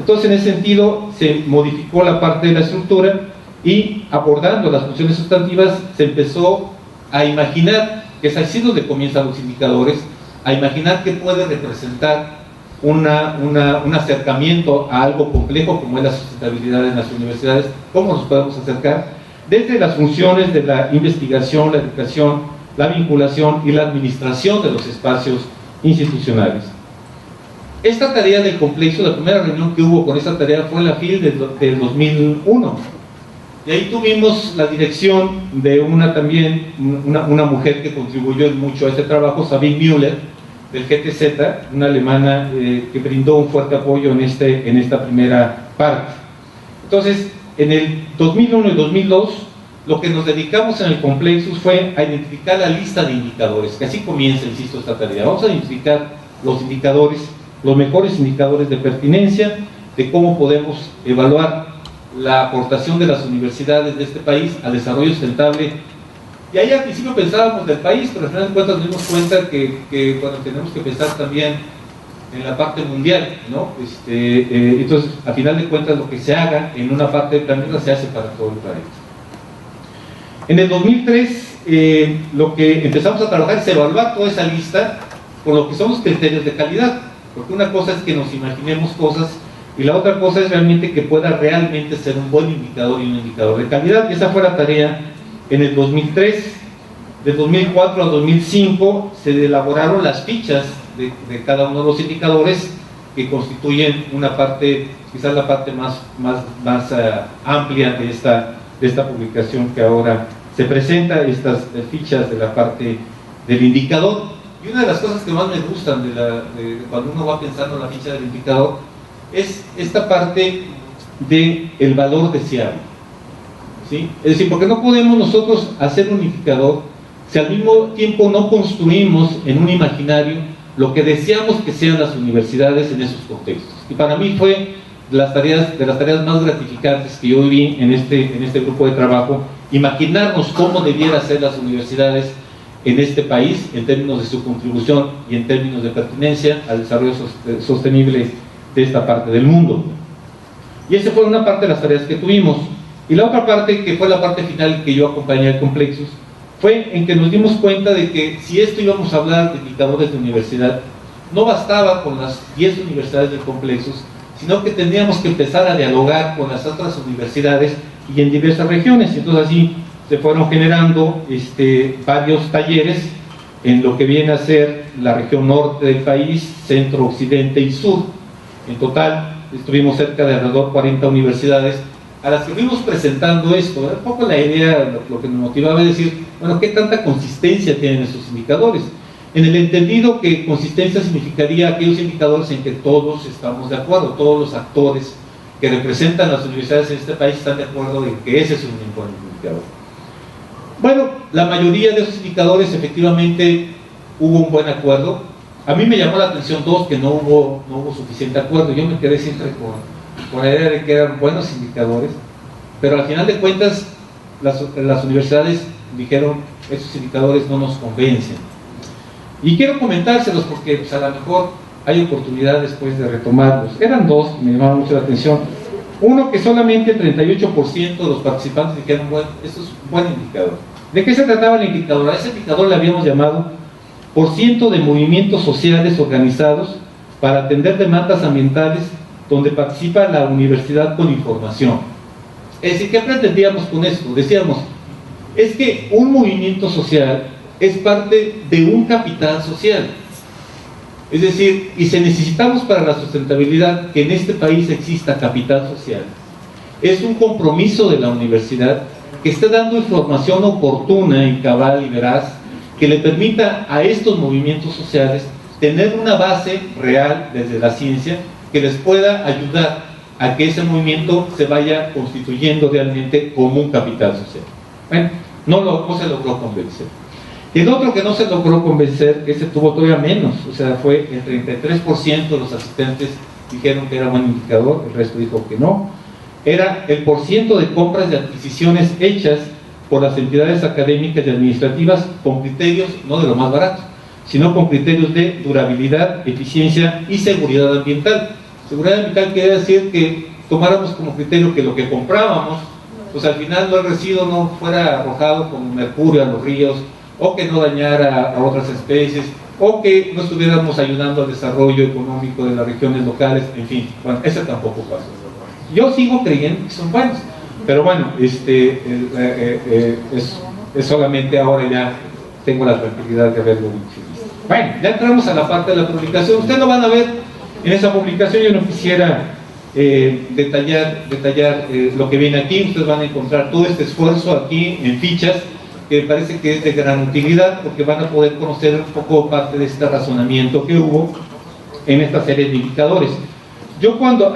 Entonces, en ese sentido, se modificó la parte de la estructura y, abordando las funciones sustantivas, se empezó a imaginar, que es así donde comienzan los indicadores, a imaginar qué puede representar un acercamiento a algo complejo como es la sustentabilidad en las universidades, cómo nos podemos acercar desde las funciones de la investigación, la educación, la vinculación y la administración de los espacios institucionales. Esta tarea del complejo, la primera reunión que hubo con esta tarea fue en la FIL del 2001, y ahí tuvimos la dirección de una mujer que contribuyó mucho a este trabajo, Sabine Müller, del GTZ, una alemana que brindó un fuerte apoyo en esta primera parte. Entonces, en el 2001 y 2002, lo que nos dedicamos en el Complexus fue a identificar la lista de indicadores, que así comienza, insisto, esta tarea. Vamos a identificar los indicadores, los mejores indicadores de pertinencia, de cómo podemos evaluar la aportación de las universidades de este país al desarrollo sustentable. Y ahí al principio pensábamos del país, pero al final de cuentas nos dimos cuenta que bueno, tenemos que pensar también en la parte mundial, ¿no? Entonces, al final de cuentas, lo que se haga en una parte del planeta se hace para todo el planeta. En el 2003, lo que empezamos a trabajar es evaluar toda esa lista con lo que son los criterios de calidad, porque una cosa es que nos imaginemos cosas y la otra cosa es realmente que pueda realmente ser un buen indicador y un indicador de calidad. Y esa fue la tarea en el 2003. De 2004 a 2005 se elaboraron las fichas de cada uno de los indicadores que constituyen una parte, quizás la parte más amplia de esta publicación que ahora se presenta, estas fichas de la parte del indicador. Y una de las cosas que más me gustan de cuando uno va pensando en la ficha del indicador es esta parte del valor deseado, ¿sí? Es decir, porque no podemos nosotros hacer un indicador si al mismo tiempo no construimos en un imaginario lo que deseamos que sean las universidades en esos contextos. Y para mí fue de las tareas más gratificantes que yo viví en este grupo de trabajo, imaginarnos cómo debiera ser las universidades en este país en términos de su contribución y en términos de pertinencia al desarrollo sostenible de esta parte del mundo. Y esa fue una parte de las tareas que tuvimos. Y la otra parte, que fue la parte final que yo acompañé al Complexus, fue en que nos dimos cuenta de que si esto íbamos a hablar de indicadores de universidad, no bastaba con las 10 universidades del Complexus, sino que tendríamos que empezar a dialogar con las otras universidades y en diversas regiones. Y entonces así se fueron generando varios talleres en lo que viene a ser la región norte del país, centro, occidente y sur. En total estuvimos cerca de alrededor 40 universidades a las que fuimos presentando esto. Era un poco la idea, lo que nos motivaba es decir, bueno, ¿qué tanta consistencia tienen esos indicadores? En el entendido que consistencia significaría aquellos indicadores en que todos estamos de acuerdo, todos los actores que representan las universidades en este país están de acuerdo en que ese es un buen indicador. Bueno, la mayoría de esos indicadores efectivamente hubo un buen acuerdo. A mí me llamó la atención dos, que no hubo suficiente acuerdo. Yo me quedé siempre con la idea de que eran buenos indicadores, pero al final de cuentas las universidades dijeron, esos indicadores no nos convencen. Y quiero comentárselos porque pues, a lo mejor hay oportunidad después de retomarlos. Eran dos que me llamaron mucho la atención. Uno, que solamente el 38% de los participantes dijeron, bueno, esto es un buen indicador. ¿De qué se trataba el indicador? A ese indicador le habíamos llamado % de movimientos sociales organizados para atender demandas ambientales donde participa la universidad con información. Es decir, ¿qué pretendíamos con esto? Decíamos, es que un movimiento social es parte de un capital social. Es decir, y si necesitamos para la sustentabilidad que en este país exista capital social, es un compromiso de la universidad que esté dando información oportuna y cabal y veraz que le permita a estos movimientos sociales tener una base real desde la ciencia que les pueda ayudar a que ese movimiento se vaya constituyendo realmente como un capital social. Bueno, no se logró convencer. Y el otro que no se logró convencer, ese tuvo todavía menos, o sea, fue el 33% de los asistentes dijeron que era buen indicador, el resto dijo que no. Era el % de compras y adquisiciones hechas por las entidades académicas y administrativas con criterios no de lo más barato, sino con criterios de durabilidad, eficiencia y seguridad ambiental. Seguridad ambiental quiere decir que tomáramos como criterio que lo que comprábamos, pues al final el residuo no fuera arrojado con mercurio a los ríos, o que no dañara a otras especies, o que no estuviéramos ayudando al desarrollo económico de las regiones locales, en fin, bueno, ese tampoco pasó. Yo sigo creyendo que son buenos, pero bueno, es solamente ahora ya tengo la tranquilidad de haberlo dicho. Bueno, ya entramos a la parte de la publicación. Ustedes lo van a ver en esa publicación. Yo no quisiera detallar lo que viene aquí. Ustedes van a encontrar todo este esfuerzo aquí en fichas, que me parece que es de gran utilidad, porque van a poder conocer un poco parte de este razonamiento que hubo en esta serie de indicadores. Yo cuando,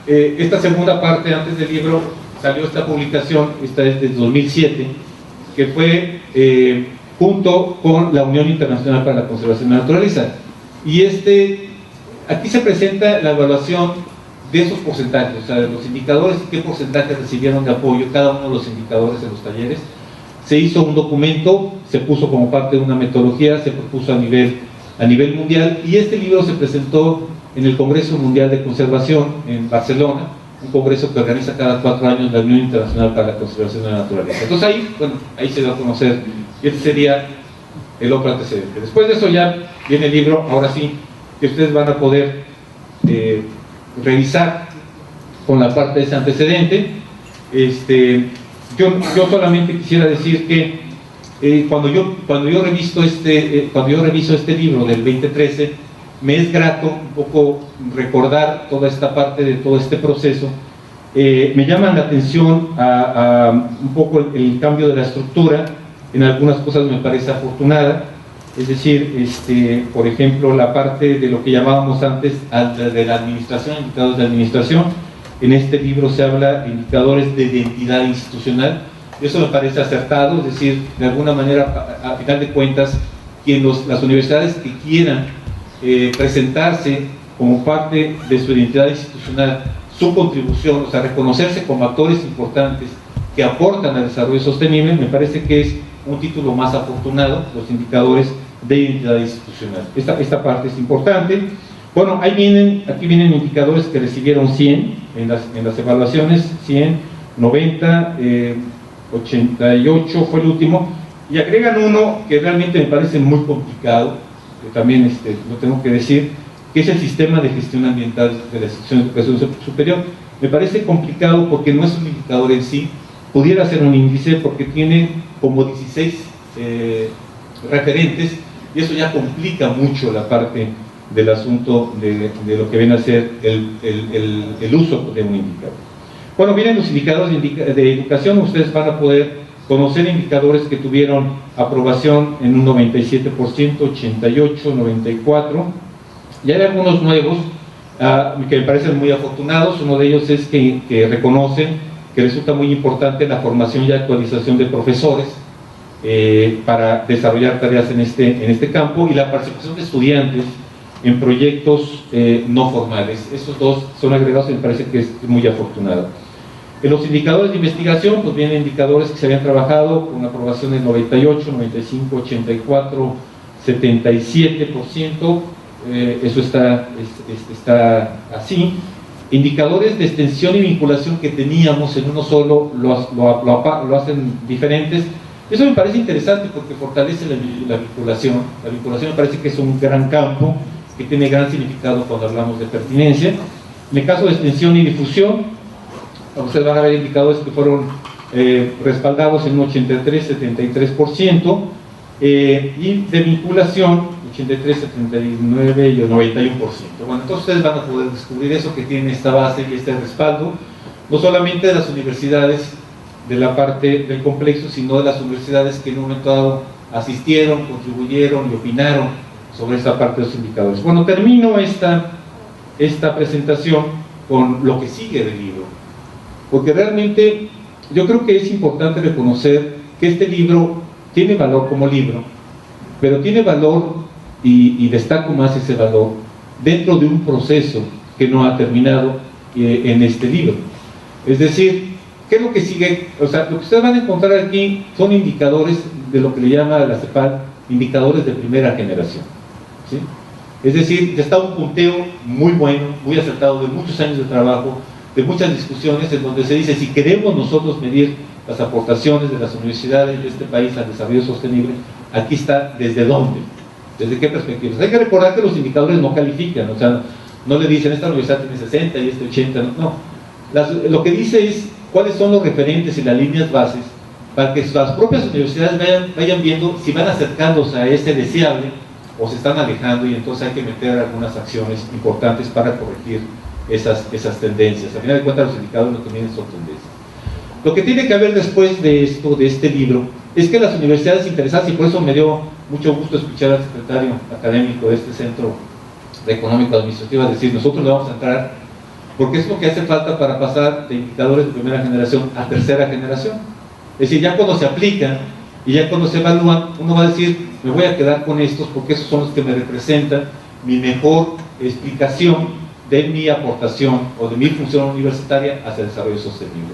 esta segunda parte antes del libro, salió esta publicación, esta es del 2007, que fue junto con la Unión Internacional para la Conservación de la Naturaleza. Y aquí se presenta la evaluación de esos porcentajes, o sea, de los indicadores y qué porcentajes recibieron de apoyo cada uno de los indicadores en los talleres. Se hizo un documento, se puso como parte de una metodología, se propuso a nivel mundial, y este libro se presentó en el Congreso Mundial de Conservación en Barcelona, un congreso que organiza cada 4 años la Unión Internacional para la Conservación de la Naturaleza. Entonces ahí se da a conocer, y este sería el otro antecedente. Después de eso ya viene el libro, ahora sí, que ustedes van a poder revisar con la parte de ese antecedente. Yo solamente quisiera decir que cuando yo reviso este libro del 2013, me es grato un poco recordar toda esta parte de todo este proceso. Me llaman la atención un poco el cambio de la estructura. En algunas cosas me parece afortunada, es decir, por ejemplo, la parte de lo que llamábamos antes de la administración, indicadores de administración. En este libro se habla de indicadores de identidad institucional. Eso me parece acertado, es decir, de alguna manera, a final de cuentas, las universidades que quieran presentarse como parte de su identidad institucional, su contribución, o sea, reconocerse como actores importantes que aportan al desarrollo sostenible, me parece que es un título más afortunado, los indicadores de identidad institucional. Esta parte es importante. Bueno, aquí vienen indicadores que recibieron 100 en las evaluaciones, 100, 90, 88 fue el último, y agregan uno que realmente me parece muy complicado, que también lo tengo que decir, que es el sistema de gestión ambiental de la institución de educación superior. Me parece complicado porque no es un indicador en sí, pudiera ser un índice porque tiene como 16 referentes, y eso ya complica mucho la parte del asunto de lo que viene a ser el uso de un indicador. Bueno, vienen los indicadores de educación. Ustedes van a poder conocer indicadores que tuvieron aprobación en un 97%, 88, 94, y hay algunos nuevos que me parecen muy afortunados. Uno de ellos es que reconocen que resulta muy importante la formación y actualización de profesores para desarrollar tareas en este campo, y la participación de estudiantes en proyectos no formales. Esos dos son agregados y me parece que es muy afortunado. En los indicadores de investigación, pues vienen indicadores que se habían trabajado con aprobación del 98, 95, 84, 77%, eso está así. Indicadores de extensión y vinculación que teníamos en uno solo lo hacen diferentes. Eso me parece interesante porque fortalece la vinculación. La vinculación me parece que es un gran campo que tiene gran significado cuando hablamos de pertinencia. En el caso de extensión y difusión, ustedes van a ver indicadores que fueron respaldados en un 83, 73%, y de vinculación 83, 79 y el 91%. Bueno, entonces ustedes van a poder descubrir eso, que tiene esta base y este respaldo, no solamente de las universidades de la parte del complejo, sino de las universidades que en un momento dado asistieron, contribuyeron y opinaron sobre esta parte de los indicadores. Bueno, termino esta presentación con lo que sigue del libro, porque realmente yo creo que es importante reconocer que este libro tiene valor como libro, pero tiene valor, y destaco más ese valor, dentro de un proceso que no ha terminado en este libro. Es decir, ¿qué es lo que sigue? O sea, lo que ustedes van a encontrar aquí son indicadores de lo que le llama la CEPAL indicadores de primera generación, ¿sí? Es decir, ya está un punteo muy bueno, muy acertado, de muchos años de trabajo, de muchas discusiones, en donde se dice, si queremos nosotros medir las aportaciones de las universidades de este país al desarrollo sostenible, aquí está desde dónde, desde qué perspectivas. Hay que recordar que los indicadores no califican, o sea, no le dicen esta universidad tiene 60 y este 80, no. Lo que dice es cuáles son los referentes y las líneas bases para que las propias universidades vayan viendo si van acercándose a ese deseable o se están alejando, y entonces hay que meter algunas acciones importantes para corregir esas tendencias. Al final de cuentas, los indicadores lo que miden son tendencias. Lo que tiene que haber después de esto, de este libro, es que las universidades interesadas, y por eso me dio mucho gusto escuchar al secretario académico de este Centro Económico Administrativo decir, nosotros le vamos a entrar, porque es lo que hace falta para pasar de indicadores de primera generación a tercera generación. Es decir, ya cuando se aplican y ya cuando se evalúan, uno va a decir, me voy a quedar con estos porque esos son los que me representan mi mejor explicación de mi aportación o de mi función universitaria hacia el desarrollo sostenible.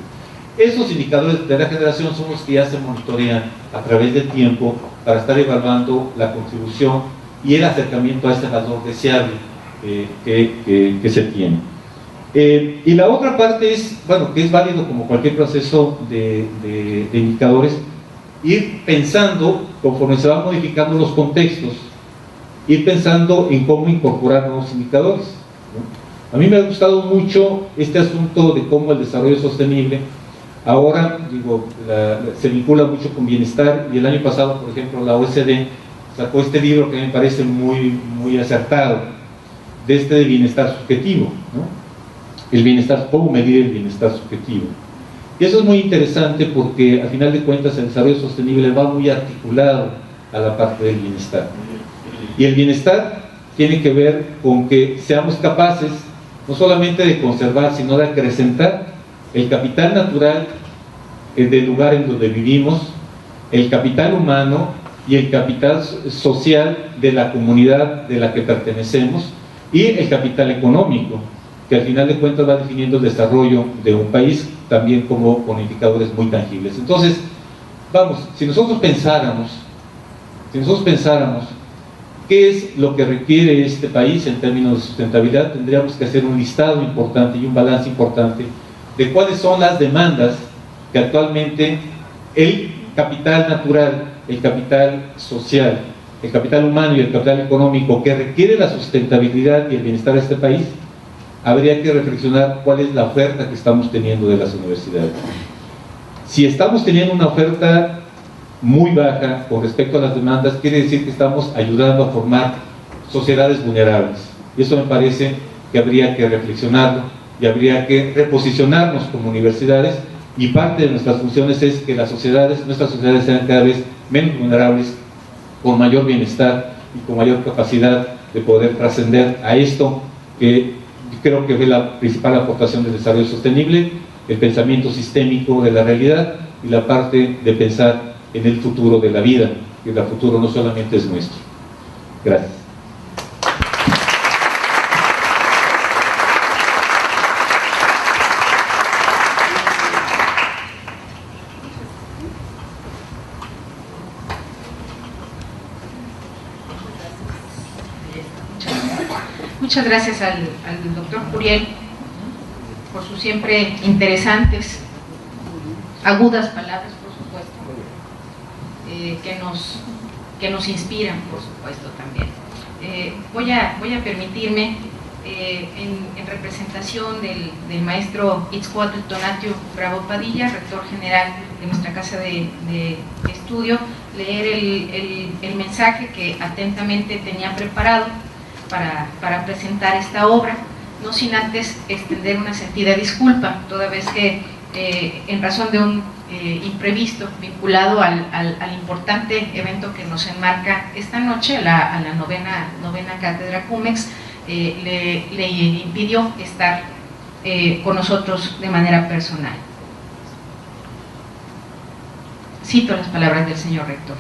Esos indicadores de la generación son los que ya se monitorean a través del tiempo para estar evaluando la contribución y el acercamiento a este valor deseable que se tiene. Y la otra parte es, bueno, que es válido como cualquier proceso de indicadores, ir pensando, conforme se van modificando los contextos, ir pensando en cómo incorporar nuevos indicadores, ¿no? A mí me ha gustado mucho este asunto de cómo el desarrollo sostenible ahora, se vincula mucho con bienestar, y el año pasado, por ejemplo, la OECD sacó este libro que me parece muy acertado, de bienestar subjetivo, ¿no? El bienestar, cómo medir el bienestar subjetivo. Y eso es muy interesante porque, al final de cuentas, el desarrollo sostenible va muy articulado a la parte del bienestar. Y el bienestar tiene que ver con que seamos capaces, no solamente de conservar, sino de acrecentar el capital natural del lugar en donde vivimos, el capital humano y el capital social de la comunidad de la que pertenecemos, y el capital económico, que al final de cuentas va definiendo el desarrollo de un país, también como con indicadores muy tangibles. Entonces, vamos, si nosotros pensáramos qué es lo que requiere este país en términos de sustentabilidad, tendríamos que hacer un listado importante y un balance importante de cuáles son las demandas que actualmente el capital natural, el capital social, el capital humano y el capital económico que requiere la sustentabilidad y el bienestar de este país. Habría que reflexionar cuál es la oferta que estamos teniendo de las universidades. Si estamos teniendo una oferta muy baja con respecto a las demandas, quiere decir que estamos ayudando a formar sociedades vulnerables. Y eso me parece que habría que reflexionarlo y habría que reposicionarnos como universidades, y parte de nuestras funciones es que nuestras sociedades sean cada vez menos vulnerables, con mayor bienestar y con mayor capacidad de poder trascender a esto que creo que es la principal aportación del desarrollo sostenible, el pensamiento sistémico de la realidad y la parte de pensar en el futuro de la vida, que el futuro no solamente es nuestro. Gracias. Muchas gracias al doctor Curiel por sus siempre interesantes, agudas palabras, por supuesto, que nos inspiran, por supuesto, también. Voy a permitirme, en representación del maestro Itzcuatl Tonatiuh Bravo Padilla, rector general de nuestra casa de estudio, leer el mensaje que atentamente tenía preparado para presentar esta obra, no sin antes extender una sentida disculpa, toda vez que en razón de un imprevisto vinculado al importante evento que nos enmarca esta noche, a la novena Cátedra CUMEX, le impidió estar con nosotros de manera personal. Cito las palabras del señor rector.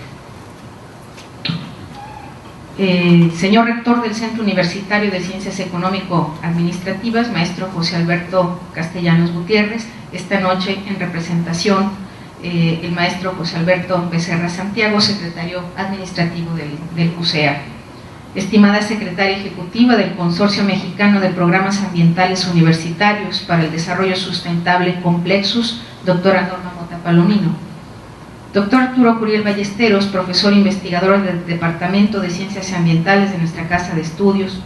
Señor rector del Centro Universitario de Ciencias Económico-Administrativas, maestro José Alberto Castellanos Gutiérrez, esta noche en representación el maestro José Alberto Becerra Santiago, secretario administrativo del CUSEA. Estimada secretaria ejecutiva del Consorcio Mexicano de Programas Ambientales Universitarios para el Desarrollo Sustentable Complexus, doctora Norma Mota Palomino. Doctor Arturo Curiel Ballesteros, profesor investigador del Departamento de Ciencias Ambientales de nuestra Casa de Estudios.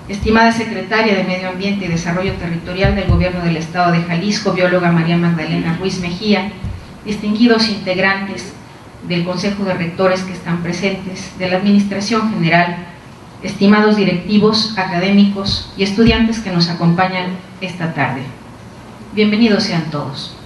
Estimada secretaria de Medio Ambiente y Desarrollo Territorial del Gobierno del Estado de Jalisco, bióloga María Magdalena Ruiz Mejía. Distinguidos integrantes del Consejo de Rectores que están presentes, de la Administración General, estimados directivos, académicos y estudiantes que nos acompañan esta tarde. Bienvenidos sean todos.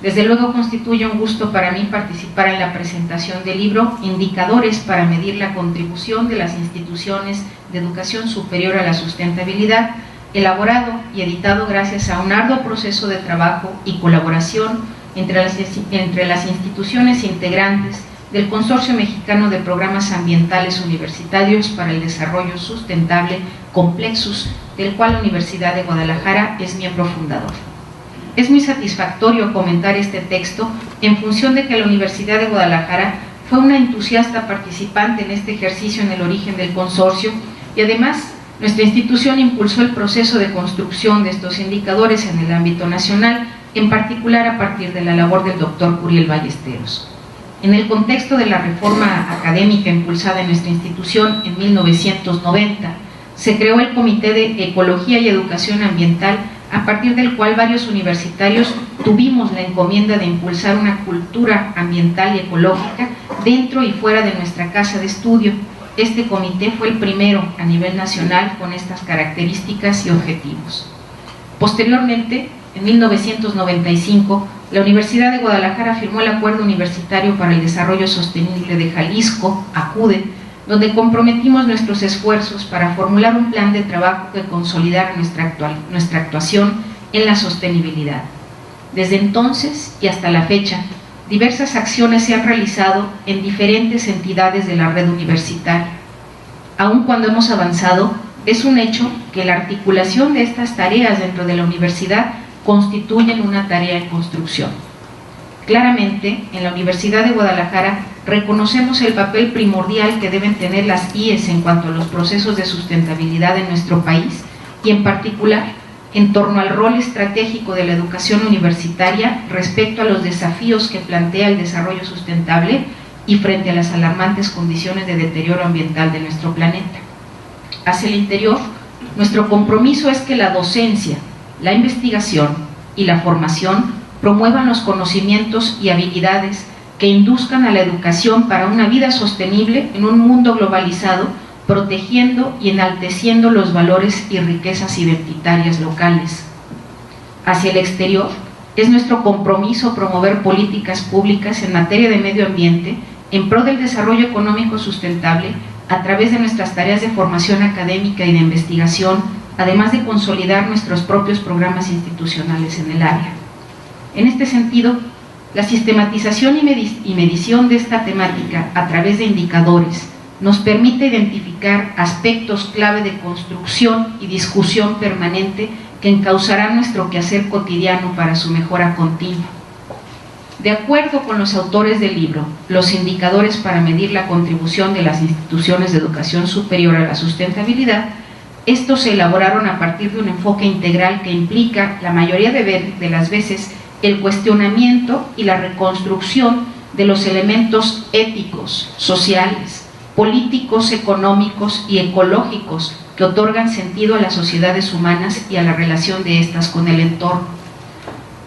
Desde luego constituye un gusto para mí participar en la presentación del libro Indicadores para medir la contribución de las instituciones de educación superior a la sustentabilidad, elaborado y editado gracias a un arduo proceso de trabajo y colaboración entre las instituciones integrantes del Consorcio Mexicano de Programas Ambientales Universitarios para el Desarrollo Sustentable Complexus, del cual la Universidad de Guadalajara es miembro fundador. Es muy satisfactorio comentar este texto en función de que la Universidad de Guadalajara fue una entusiasta participante en este ejercicio en el origen del consorcio y además nuestra institución impulsó el proceso de construcción de estos indicadores en el ámbito nacional, en particular a partir de la labor del doctor Curiel Ballesteros. En el contexto de la reforma académica impulsada en nuestra institución en 1990, se creó el Comité de Ecología y Educación Ambiental, a partir del cual varios universitarios tuvimos la encomienda de impulsar una cultura ambiental y ecológica dentro y fuera de nuestra casa de estudio. Este comité fue el primero a nivel nacional con estas características y objetivos. Posteriormente, en 1995, la Universidad de Guadalajara firmó el Acuerdo Universitario para el Desarrollo Sostenible de Jalisco, ACUDE, donde comprometimos nuestros esfuerzos para formular un plan de trabajo que consolidara nuestra actuación en la sostenibilidad. Desde entonces y hasta la fecha, diversas acciones se han realizado en diferentes entidades de la red universitaria. Aun cuando hemos avanzado, es un hecho que la articulación de estas tareas dentro de la universidad constituyen una tarea en construcción. Claramente, en la Universidad de Guadalajara reconocemos el papel primordial que deben tener las IES en cuanto a los procesos de sustentabilidad en nuestro país y en particular en torno al rol estratégico de la educación universitaria respecto a los desafíos que plantea el desarrollo sustentable y frente a las alarmantes condiciones de deterioro ambiental de nuestro planeta. Hacia el interior, nuestro compromiso es que la docencia, la investigación y la formación promuevan los conocimientos y habilidades que induzcan a la educación para una vida sostenible en un mundo globalizado, protegiendo y enalteciendo los valores y riquezas identitarias locales. Hacia el exterior, es nuestro compromiso promover políticas públicas en materia de medio ambiente en pro del desarrollo económico sustentable a través de nuestras tareas de formación académica y de investigación, además de consolidar nuestros propios programas institucionales en el área. En este sentido, la sistematización y medición de esta temática a través de indicadores nos permite identificar aspectos clave de construcción y discusión permanente que encauzarán nuestro quehacer cotidiano para su mejora continua. De acuerdo con los autores del libro, los indicadores para medir la contribución de las instituciones de educación superior a la sustentabilidad, Estos se elaboraron a partir de un enfoque integral que implica, la mayoría de las veces, el cuestionamiento y la reconstrucción de los elementos éticos, sociales, políticos, económicos y ecológicos que otorgan sentido a las sociedades humanas y a la relación de estas con el entorno.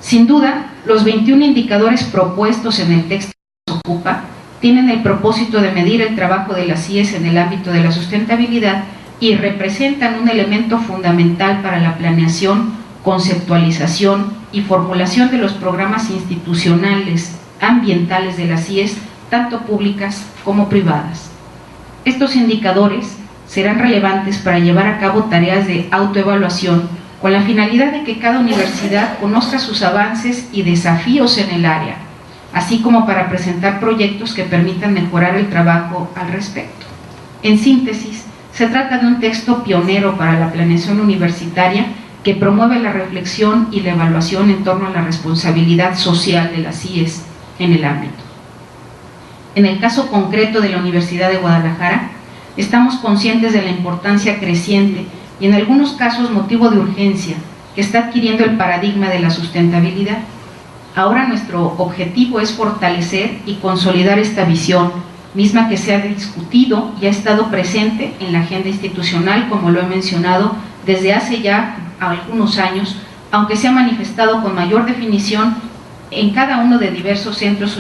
Sin duda, los 21 indicadores propuestos en el texto que nos ocupa tienen el propósito de medir el trabajo de las CIES en el ámbito de la sustentabilidad y representan un elemento fundamental para la planeación, conceptualización y formulación de los programas institucionales ambientales de las CIES, tanto públicas como privadas. Estos indicadores serán relevantes para llevar a cabo tareas de autoevaluación con la finalidad de que cada universidad conozca sus avances y desafíos en el área, así como para presentar proyectos que permitan mejorar el trabajo al respecto. En síntesis, se trata de un texto pionero para la planeación universitaria que promueve la reflexión y la evaluación en torno a la responsabilidad social de las CIES en el ámbito. En el caso concreto de la Universidad de Guadalajara, estamos conscientes de la importancia creciente y en algunos casos motivo de urgencia que está adquiriendo el paradigma de la sustentabilidad. Ahora nuestro objetivo es fortalecer y consolidar esta visión, misma que se ha discutido y ha estado presente en la agenda institucional, como lo he mencionado, desde hace ya algunos años, aunque se ha manifestado con mayor definición en cada uno de diversos centros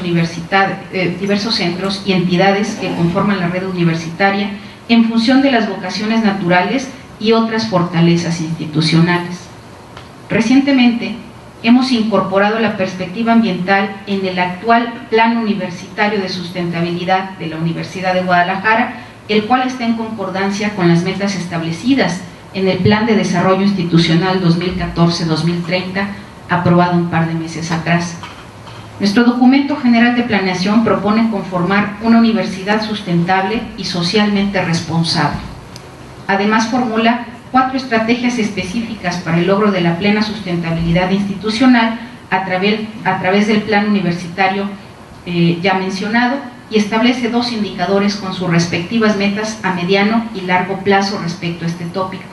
y entidades que conforman la red universitaria, en función de las vocaciones naturales y otras fortalezas institucionales. Recientemente, hemos incorporado la perspectiva ambiental en el actual Plan Universitario de Sustentabilidad de la Universidad de Guadalajara, el cual está en concordancia con las metas establecidas en el Plan de Desarrollo Institucional 2014-2030, aprobado un par de meses atrás. Nuestro documento general de planeación propone conformar una universidad sustentable y socialmente responsable. Además, formula 4 estrategias específicas para el logro de la plena sustentabilidad institucional a través del plan universitario ya mencionado, y establece 2 indicadores con sus respectivas metas a mediano y largo plazo respecto a este tópico.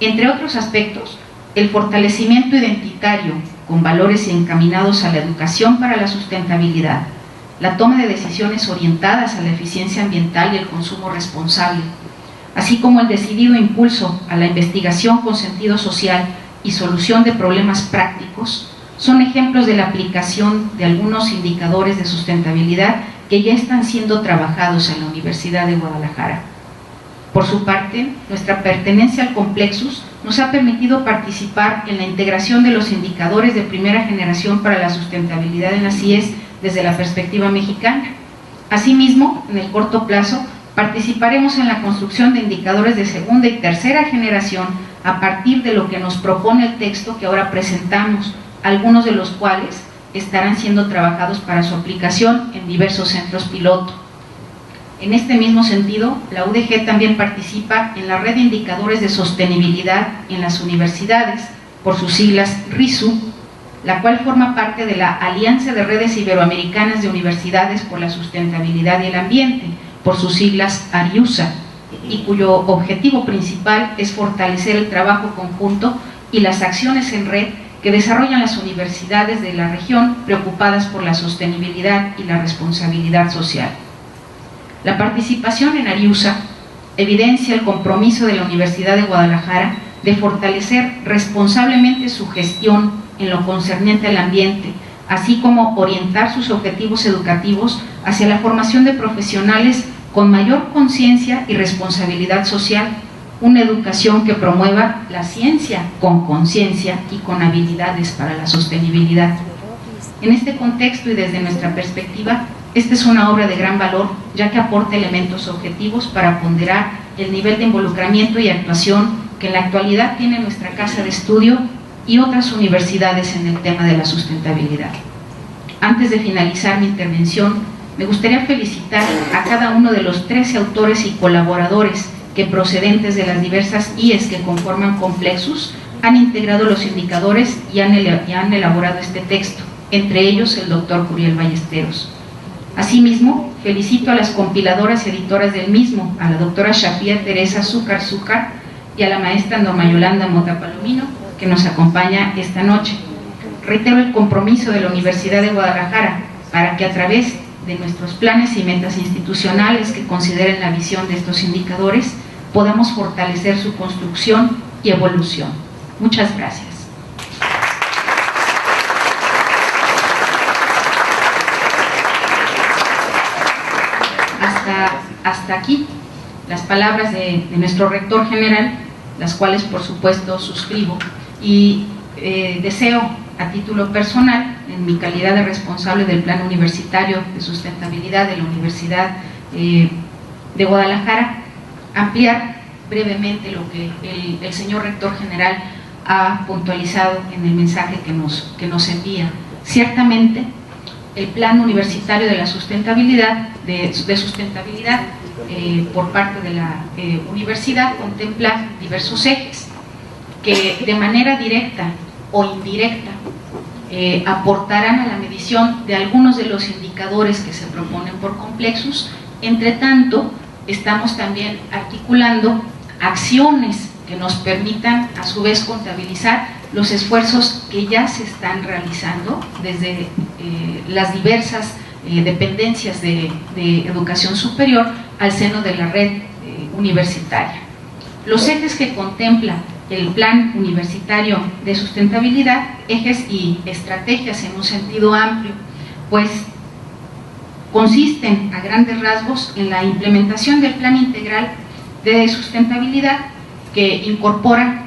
Entre otros aspectos, el fortalecimiento identitario con valores encaminados a la educación para la sustentabilidad, la toma de decisiones orientadas a la eficiencia ambiental y el consumo responsable, así como el decidido impulso a la investigación con sentido social y solución de problemas prácticos, son ejemplos de la aplicación de algunos indicadores de sustentabilidad que ya están siendo trabajados en la Universidad de Guadalajara. Por su parte, nuestra pertenencia al Complexus nos ha permitido participar en la integración de los indicadores de primera generación para la sustentabilidad en las CIES desde la perspectiva mexicana. Asimismo, en el corto plazo, participaremos en la construcción de indicadores de segunda y tercera generación a partir de lo que nos propone el texto que ahora presentamos, algunos de los cuales estarán siendo trabajados para su aplicación en diversos centros piloto. En este mismo sentido, la UDG también participa en la red de indicadores de sostenibilidad en las universidades, por sus siglas RISU, la cual forma parte de la Alianza de Redes Iberoamericanas de Universidades por la Sustentabilidad y el Ambiente, por sus siglas ARIUSA, y cuyo objetivo principal es fortalecer el trabajo conjunto y las acciones en red que desarrollan las universidades de la región preocupadas por la sostenibilidad y la responsabilidad social. La participación en ARIUSA evidencia el compromiso de la Universidad de Guadalajara de fortalecer responsablemente su gestión en lo concerniente al ambiente, así como orientar sus objetivos educativos hacia la formación de profesionales con mayor conciencia y responsabilidad social, una educación que promueva la ciencia con conciencia y con habilidades para la sostenibilidad. En este contexto y desde nuestra perspectiva, esta es una obra de gran valor, ya que aporta elementos objetivos para ponderar el nivel de involucramiento y actuación que en la actualidad tiene nuestra casa de estudio y otras universidades en el tema de la sustentabilidad. Antes de finalizar mi intervención, me gustaría felicitar a cada uno de los 13 autores y colaboradores que, procedentes de las diversas IES que conforman Complexus, han integrado los indicadores y han elaborado este texto, entre ellos el doctor Curiel Ballesteros. Asimismo, felicito a las compiladoras y editoras del mismo, a la doctora Shafia Teresa Zúcar, y a la maestra Norma Yolanda Mota Palomino, que nos acompaña esta noche. Reitero el compromiso de la Universidad de Guadalajara para que a través de nuestros planes y metas institucionales que consideren la visión de estos indicadores, podamos fortalecer su construcción y evolución. Muchas gracias. Hasta aquí las palabras de nuestro rector general, las cuales por supuesto suscribo, y deseo a título personal, en mi calidad de responsable del Plan Universitario de Sustentabilidad de la Universidad de Guadalajara, ampliar brevemente lo que el señor rector general ha puntualizado en el mensaje que nos envía. Ciertamente, el Plan Universitario de la Sustentabilidad, por parte de la universidad, contempla diversos ejes que de manera directa o indirecta aportarán a la medición de algunos de los indicadores que se proponen por Complexus. Entre tanto, estamos también articulando acciones que nos permitan a su vez contabilizar los esfuerzos que ya se están realizando desde las diversas dependencias de educación superior al seno de la red universitaria. Los ejes que contempla el Plan Universitario de Sustentabilidad, ejes y estrategias en un sentido amplio, pues consisten a grandes rasgos en la implementación del Plan Integral de Sustentabilidad, que incorpora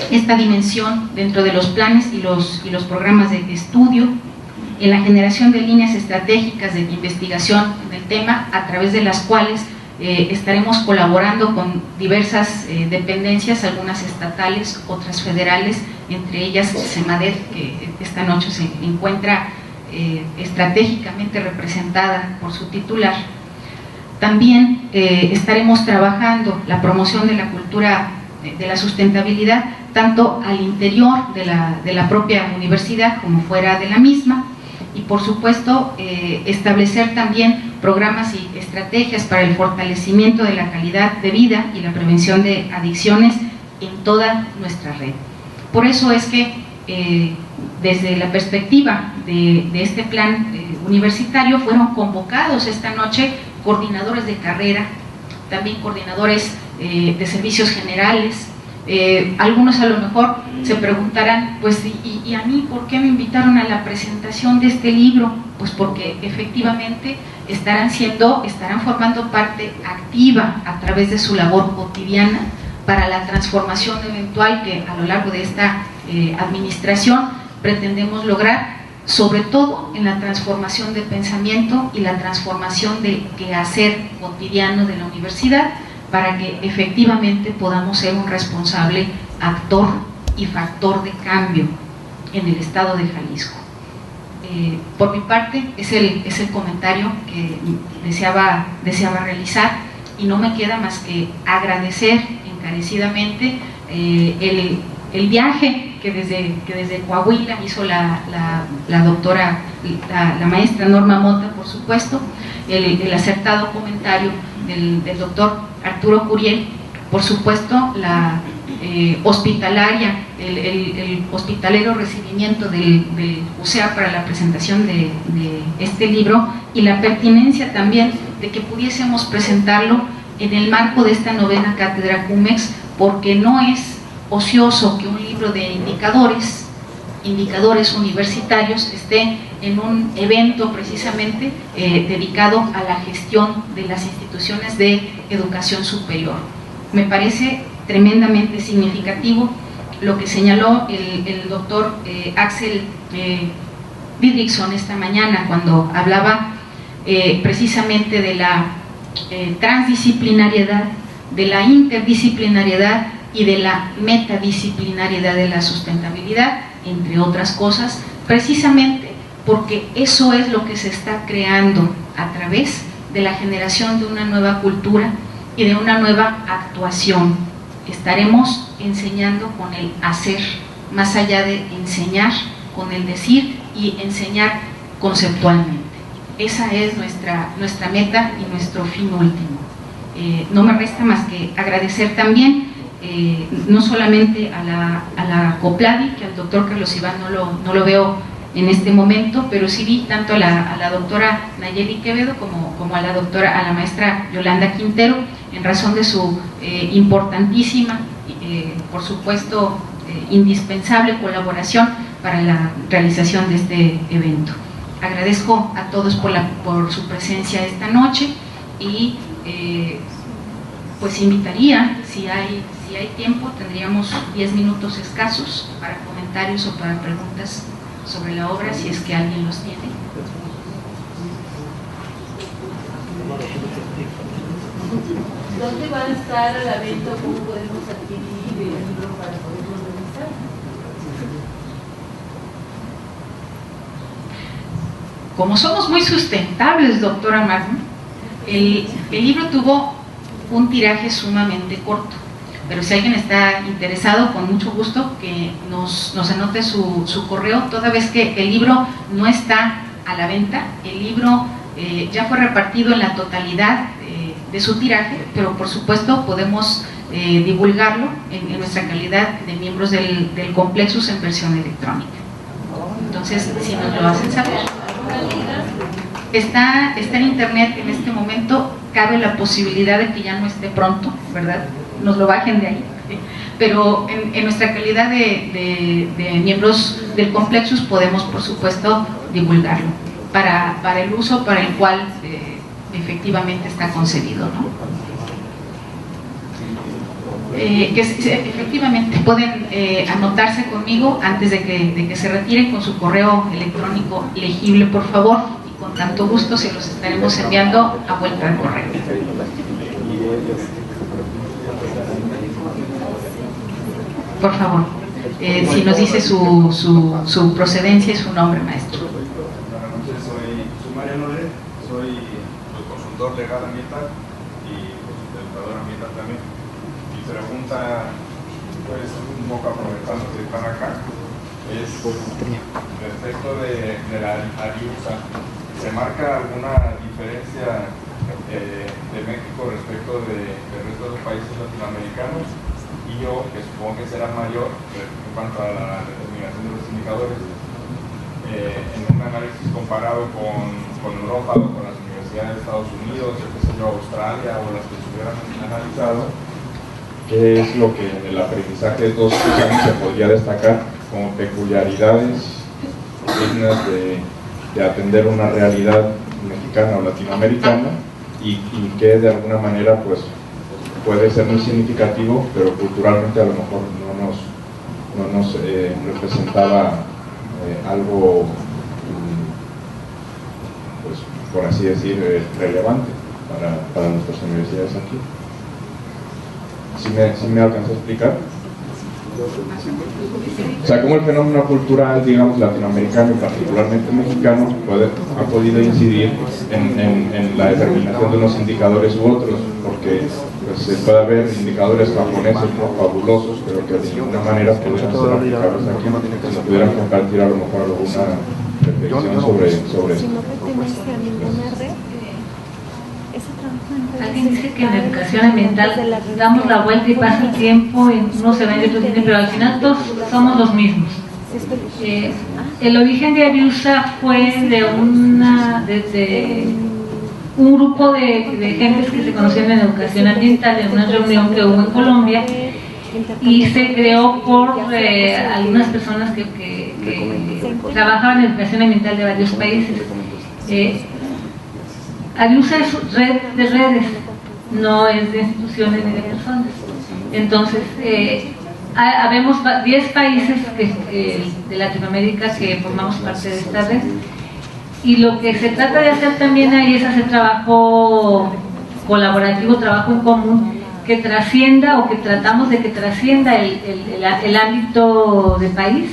esta dimensión dentro de los planes y los programas de estudio, en la generación de líneas estratégicas de investigación en el tema, a través de las cuales estaremos colaborando con diversas dependencias, algunas estatales, otras federales, entre ellas Semadet, que esta noche se encuentra estratégicamente representada por su titular. También estaremos trabajando la promoción de la cultura de la sustentabilidad, tanto al interior de la propia universidad como fuera de la misma, y por supuesto establecer también programas y estrategias para el fortalecimiento de la calidad de vida y la prevención de adicciones en toda nuestra red. Por eso es que desde la perspectiva de este plan universitario fueron convocados esta noche coordinadores de carrera, también coordinadores de servicios generales. Algunos a lo mejor se preguntarán, pues, ¿y a mí por qué me invitaron a la presentación de este libro? Pues porque efectivamente estarán formando parte activa a través de su labor cotidiana para la transformación eventual que a lo largo de esta administración pretendemos lograr, sobre todo en la transformación de pensamiento y la transformación del quehacer cotidiano de la universidad, para que efectivamente podamos ser un responsable actor y factor de cambio en el estado de Jalisco. Por mi parte, es el comentario que deseaba realizar, y no me queda más que agradecer encarecidamente el viaje que desde Coahuila hizo la doctora, la maestra Norma Mota, por supuesto, el acertado comentario del doctor Arturo Curiel, por supuesto la hospitalaria, el hospitalero recibimiento del UCEA para la presentación de este libro, y la pertinencia también de que pudiésemos presentarlo en el marco de esta 9ª Cátedra CUMEX, porque no es ocioso que un libro de indicadores universitarios esté en un evento precisamente dedicado a la gestión de las instituciones de educación superior. Me parece tremendamente significativo lo que señaló el doctor Axel Didrikson esta mañana, cuando hablaba precisamente de la transdisciplinariedad, de la interdisciplinariedad y de la metadisciplinariedad de la sustentabilidad, entre otras cosas, precisamente porque eso es lo que se está creando a través de la generación de una nueva cultura y de una nueva actuación. Estaremos enseñando con el hacer, más allá de enseñar con el decir y enseñar conceptualmente. Esa es nuestra meta y nuestro fin último. No me resta más que agradecer también no solamente a la COPLADI, que al doctor Carlos Iván no lo veo en este momento, pero sí vi tanto a la doctora Nayeli Quevedo como a la maestra Yolanda Quintero, en razón de su importantísima, por supuesto, indispensable colaboración para la realización de este evento. Agradezco a todos por su presencia esta noche y pues invitaría, si hay tiempo, tendríamos 10 minutos escasos para comentarios o para preguntas sobre la obra, si es que alguien los tiene. ¿Dónde va a estar a la venta? ¿Cómo podemos adquirir el libro para poderlo revisar? Como somos muy sustentables, doctora Magno, el libro tuvo un tiraje sumamente corto, pero si alguien está interesado, con mucho gusto que nos anote su correo, toda vez que el libro no está a la venta. El libro ya fue repartido en la totalidad de su tiraje, pero por supuesto podemos divulgarlo en nuestra calidad de miembros del Complexus en versión electrónica. Entonces, si nos lo hacen saber. Está en internet en este momento. Cabe la posibilidad de que ya no esté pronto, ¿verdad? Nos lo bajen de ahí. Pero en nuestra calidad de miembros del Complexus podemos, por supuesto, divulgarlo para el uso para el cual efectivamente está concebido, ¿no? Efectivamente pueden anotarse conmigo antes de que se retiren con su correo electrónico legible, por favor, y con tanto gusto se los estaremos enviando a vuelta de correo. Por favor, si nos dice su procedencia y su nombre, maestro. Buenas noches, soy Mariano Loret, soy consultor legal ambiental y educador ambiental también. Mi pregunta, pues un poco aprovechando que están acá, es respecto de la ARIUSA. ¿Se marca alguna diferencia de México respecto del resto de los países latinoamericanos? Y yo, que supongo que será mayor en cuanto a la determinación de los indicadores, en un análisis comparado con Europa o con las universidades de Estados Unidos, Australia o las que se hubieran analizado, ¿qué es lo que en el aprendizaje de todos estos años se podría destacar como peculiaridades dignas de atender una realidad mexicana o latinoamericana y que de alguna manera pues puede ser muy significativo, pero culturalmente a lo mejor no nos representaba algo, pues, por así decir, relevante para nuestras universidades aquí? ¿Sí me alcanza a explicar? O sea, cómo el fenómeno cultural, digamos, latinoamericano y particularmente mexicano ha podido incidir en la determinación de unos indicadores u otros, porque pues, se puede haber indicadores japoneses fabulosos, pero que de ninguna manera pudieran ser aplicables aquí, si no pudieran compartir a lo mejor alguna reflexión sobre esto. Alguien dice que en la educación ambiental damos la vuelta y pasa el tiempo y uno se va y otro viene, pero al final todos somos los mismos. El origen de ARIUSA fue de un grupo de gentes que se conocían en educación ambiental en una reunión que hubo en Colombia, y se creó por algunas personas que trabajaban en educación ambiental de varios países. ARIUSA es red de redes, no es de instituciones ni de personas. Entonces, habemos 10 países de Latinoamérica que formamos parte de esta red, y lo que se trata de hacer también ahí es hacer trabajo colaborativo, trabajo en común, que trascienda, o que tratamos de que trascienda el ámbito de país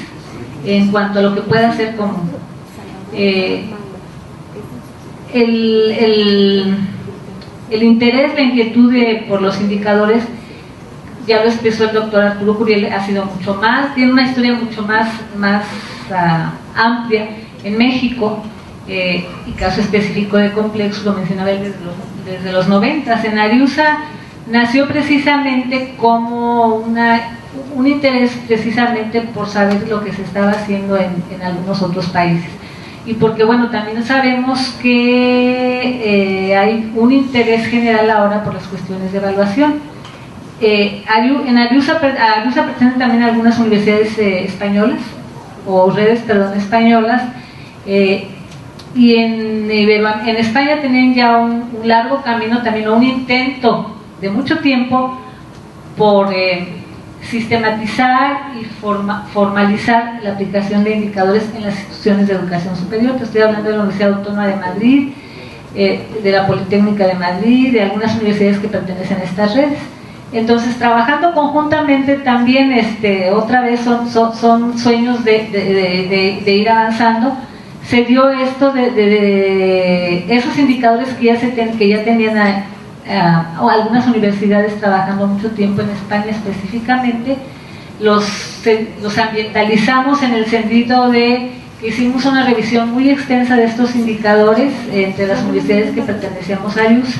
en cuanto a lo que pueda ser común. El interés, la inquietud por los indicadores, ya lo expresó el doctor Arturo Curiel, ha sido mucho más, tiene una historia mucho más amplia en México, y caso específico de Complexus lo mencionaba él desde los 90. En ARIUSA nació precisamente como un interés precisamente por saber lo que se estaba haciendo en algunos otros países. Y porque, bueno, también sabemos que hay un interés general ahora por las cuestiones de evaluación. En Ariusa pertenecen también algunas universidades españolas, o redes, perdón, españolas, y en España tienen ya un largo camino, también un intento de mucho tiempo por sistematizar y formalizar la aplicación de indicadores en las instituciones de educación superior. Te estoy hablando de la Universidad Autónoma de Madrid, de la Politécnica de Madrid, de algunas universidades que pertenecen a estas redes. Entonces, trabajando conjuntamente también, otra vez son sueños de ir avanzando. Se dio esto de esos indicadores que ya tenían algunas universidades trabajando mucho tiempo en España específicamente, los ambientalizamos en el sentido de que hicimos una revisión muy extensa de estos indicadores entre las universidades que pertenecíamos a Arius.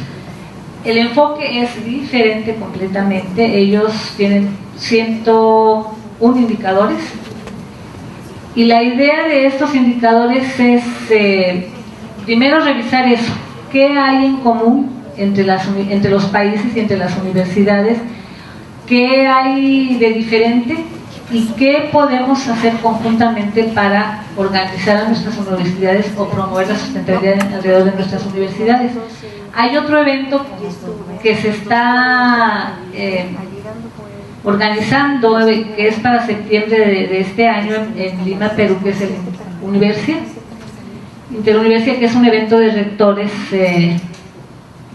El enfoque es diferente completamente. Ellos tienen 101 indicadores y la idea de estos indicadores es primero revisar eso, qué hay en común entre los países y entre las universidades, qué hay de diferente y qué podemos hacer conjuntamente para organizar a nuestras universidades o promover la sustentabilidad alrededor de nuestras universidades. Hay otro evento que se está organizando, que es para septiembre de este año en Lima, Perú, que es el Interuniversia, que es un evento de rectores de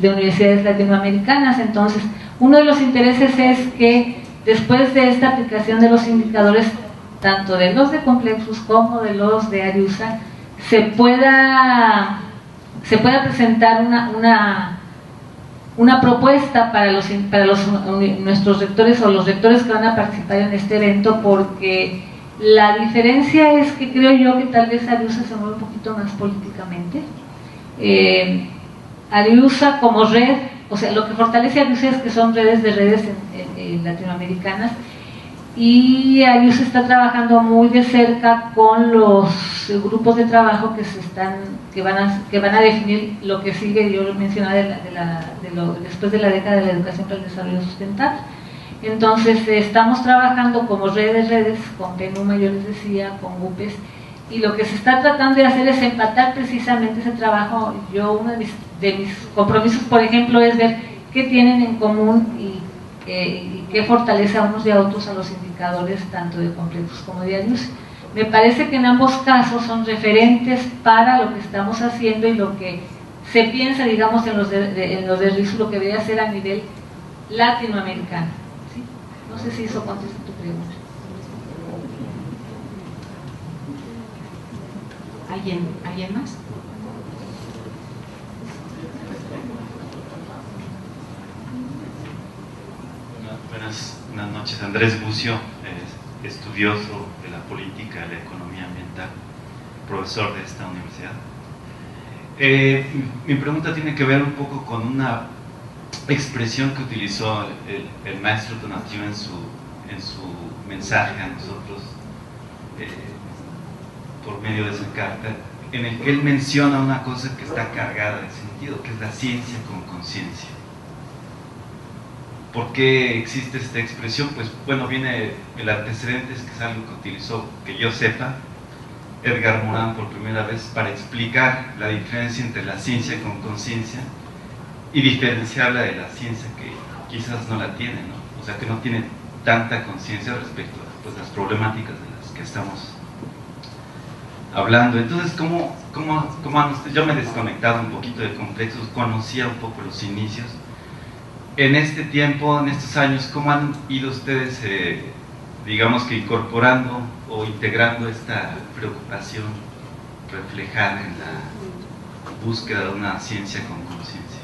universidades latinoamericanas. Entonces, uno de los intereses es que después de esta aplicación de los indicadores, tanto de los de Complexus como de los de Ariusa, se pueda presentar una propuesta para nuestros rectores o los rectores que van a participar en este evento, porque la diferencia es que creo yo que tal vez Ariusa se mueve un poquito más políticamente. Ariusa como red, o sea, lo que fortalece a Ariusa es que son redes latinoamericanas, y Ariusa está trabajando muy de cerca con los grupos de trabajo que van a definir lo que sigue. Yo lo mencionaba después de la década de la educación para el desarrollo sustentable. Entonces estamos trabajando como redes con PENUMA, yo les decía, con UPES, y lo que se está tratando de hacer es empatar precisamente ese trabajo. Uno de mis compromisos, por ejemplo, es ver qué tienen en común y qué fortalece a unos y a otros a los indicadores tanto de Complexus como de Ariusa. Me parece que en ambos casos son referentes para lo que estamos haciendo y lo que se piensa, digamos, en los de RISU, lo que debería ser a nivel latinoamericano. ¿Sí? No sé si eso contesta tu pregunta. ¿Alguien más? Buenas noches, Andrés Bucio, estudioso de la política y la economía ambiental, profesor de esta universidad. Mi pregunta tiene que ver un poco con una expresión que utilizó el maestro Tonatiuh en su mensaje a nosotros por medio de esa carta, en el que él menciona una cosa que está cargada de sentido, que es la ciencia con conciencia. ¿Por qué existe esta expresión? Pues bueno, viene el antecedente, es que es algo que utilizó, que yo sepa, Edgar Morin por primera vez para explicar la diferencia entre la ciencia con conciencia y diferenciarla de la ciencia que quizás no la tiene, ¿no? O sea, que no tiene tanta conciencia respecto a pues, las problemáticas de las que estamos hablando. Entonces, yo me he desconectado un poquito de Complexus, conocía un poco los inicios. En este tiempo, en estos años, ¿cómo han ido ustedes, digamos que incorporando o integrando esta preocupación reflejada en la búsqueda de una ciencia con conciencia?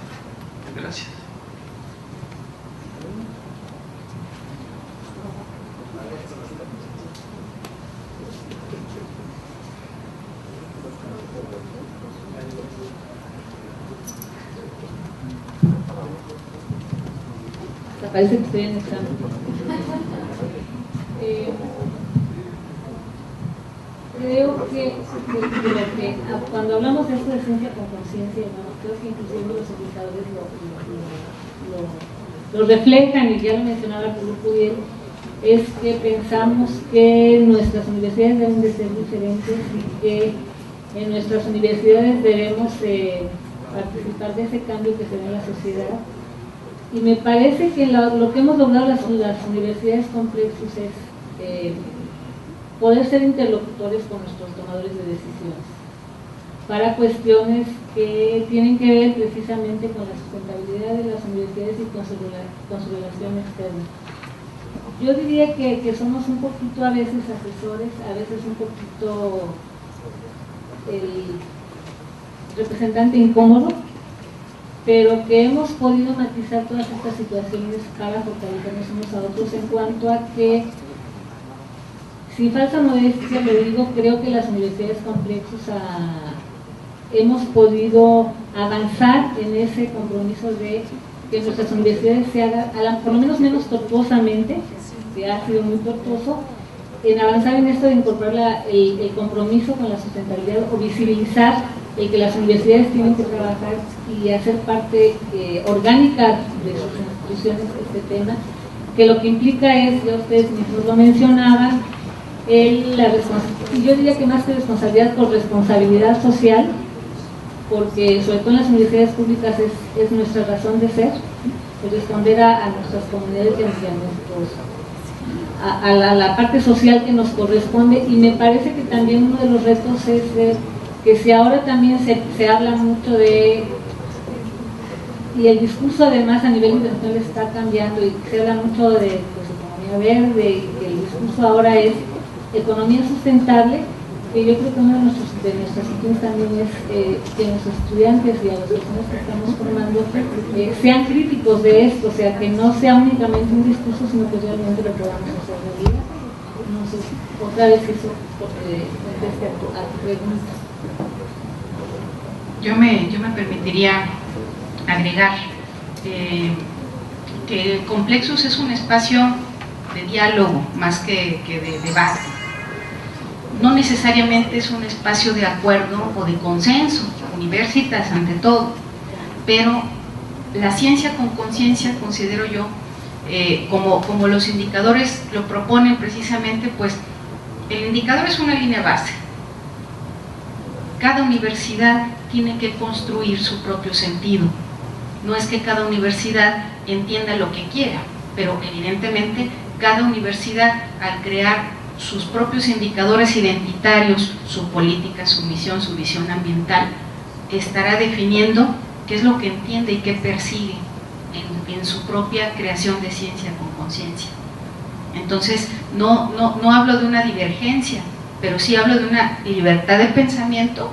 Gracias. parece que estoy en examen. Creo que cuando hablamos de esto de ciencia con conciencia, creo que inclusive los indicadores lo reflejan, y ya lo mencionaba Arturo Pudiel, es que pensamos que nuestras universidades deben de ser diferentes y que en nuestras universidades debemos participar de ese cambio que se ve en la sociedad. Y me parece que lo que hemos logrado las universidades complexos es poder ser interlocutores con nuestros tomadores de decisiones para cuestiones que tienen que ver precisamente con la sustentabilidad de las universidades y con su relación externa. Yo diría que somos un poquito a veces asesores, a veces un poquito el representante incómodo, pero que hemos podido matizar todas estas situaciones para fortalecernos unos a otros en cuanto a que, sin falsa modestia lo digo, creo que las universidades complexos hemos podido avanzar en ese compromiso de que nuestras universidades se hagan, por lo menos menos tortuosamente, que ha sido muy tortuoso, en avanzar en esto de incorporar el compromiso con la sustentabilidad o visibilizar el que las universidades tienen que trabajar y hacer parte orgánica de sus instituciones este tema, que lo que implica es, ya ustedes mismos lo mencionaban, yo diría que más que responsabilidad, por responsabilidad social, porque sobre todo en las universidades públicas es nuestra razón de ser, el responder a nuestras comunidades y a la parte social que nos corresponde. Y me parece que también uno de los retos es que si ahora también se habla mucho de, y el discurso además a nivel internacional está cambiando, y se habla mucho de economía verde, y que el discurso ahora es economía sustentable, que yo creo que uno de nuestras acciones también es que nuestros estudiantes y a las personas que estamos formando sean críticos de esto, o sea, que no sea únicamente un discurso, sino que realmente lo podamos hacer realidad. No sé, otra vez eso conteste a tu pregunta. Yo me permitiría agregar que Complexus es un espacio de diálogo más que de debate. No necesariamente es un espacio de acuerdo o de consenso, universitas ante todo, pero la ciencia con conciencia, considero yo, como los indicadores lo proponen precisamente, pues el indicador es una línea base. Cada universidad tiene que construir su propio sentido. No es que cada universidad entienda lo que quiera, pero evidentemente cada universidad, al crear sus propios indicadores identitarios, su política, su misión, su visión ambiental, estará definiendo qué es lo que entiende y qué persigue en su propia creación de ciencia con conciencia. Entonces, no hablo de una divergencia, pero sí hablo de una libertad de pensamiento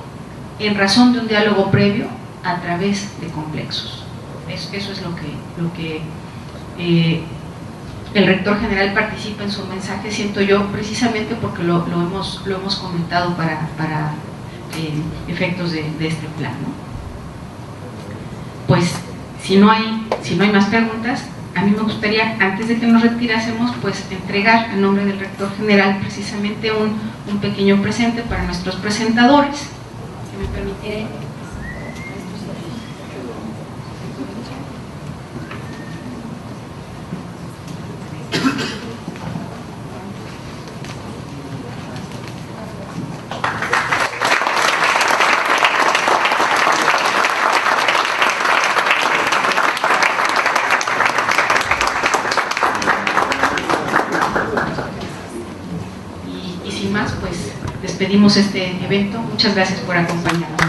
en razón de un diálogo previo a través de complexos. Eso es lo que el rector general participa en su mensaje, siento yo, precisamente porque lo hemos comentado para efectos de este plan, ¿no? Pues si no hay más preguntas, a mí me gustaría, antes de que nos retirásemos, pues entregar a nombre del rector general precisamente un pequeño presente para nuestros presentadores, que me permitiré. Despedimos este evento. Muchas gracias por acompañarnos.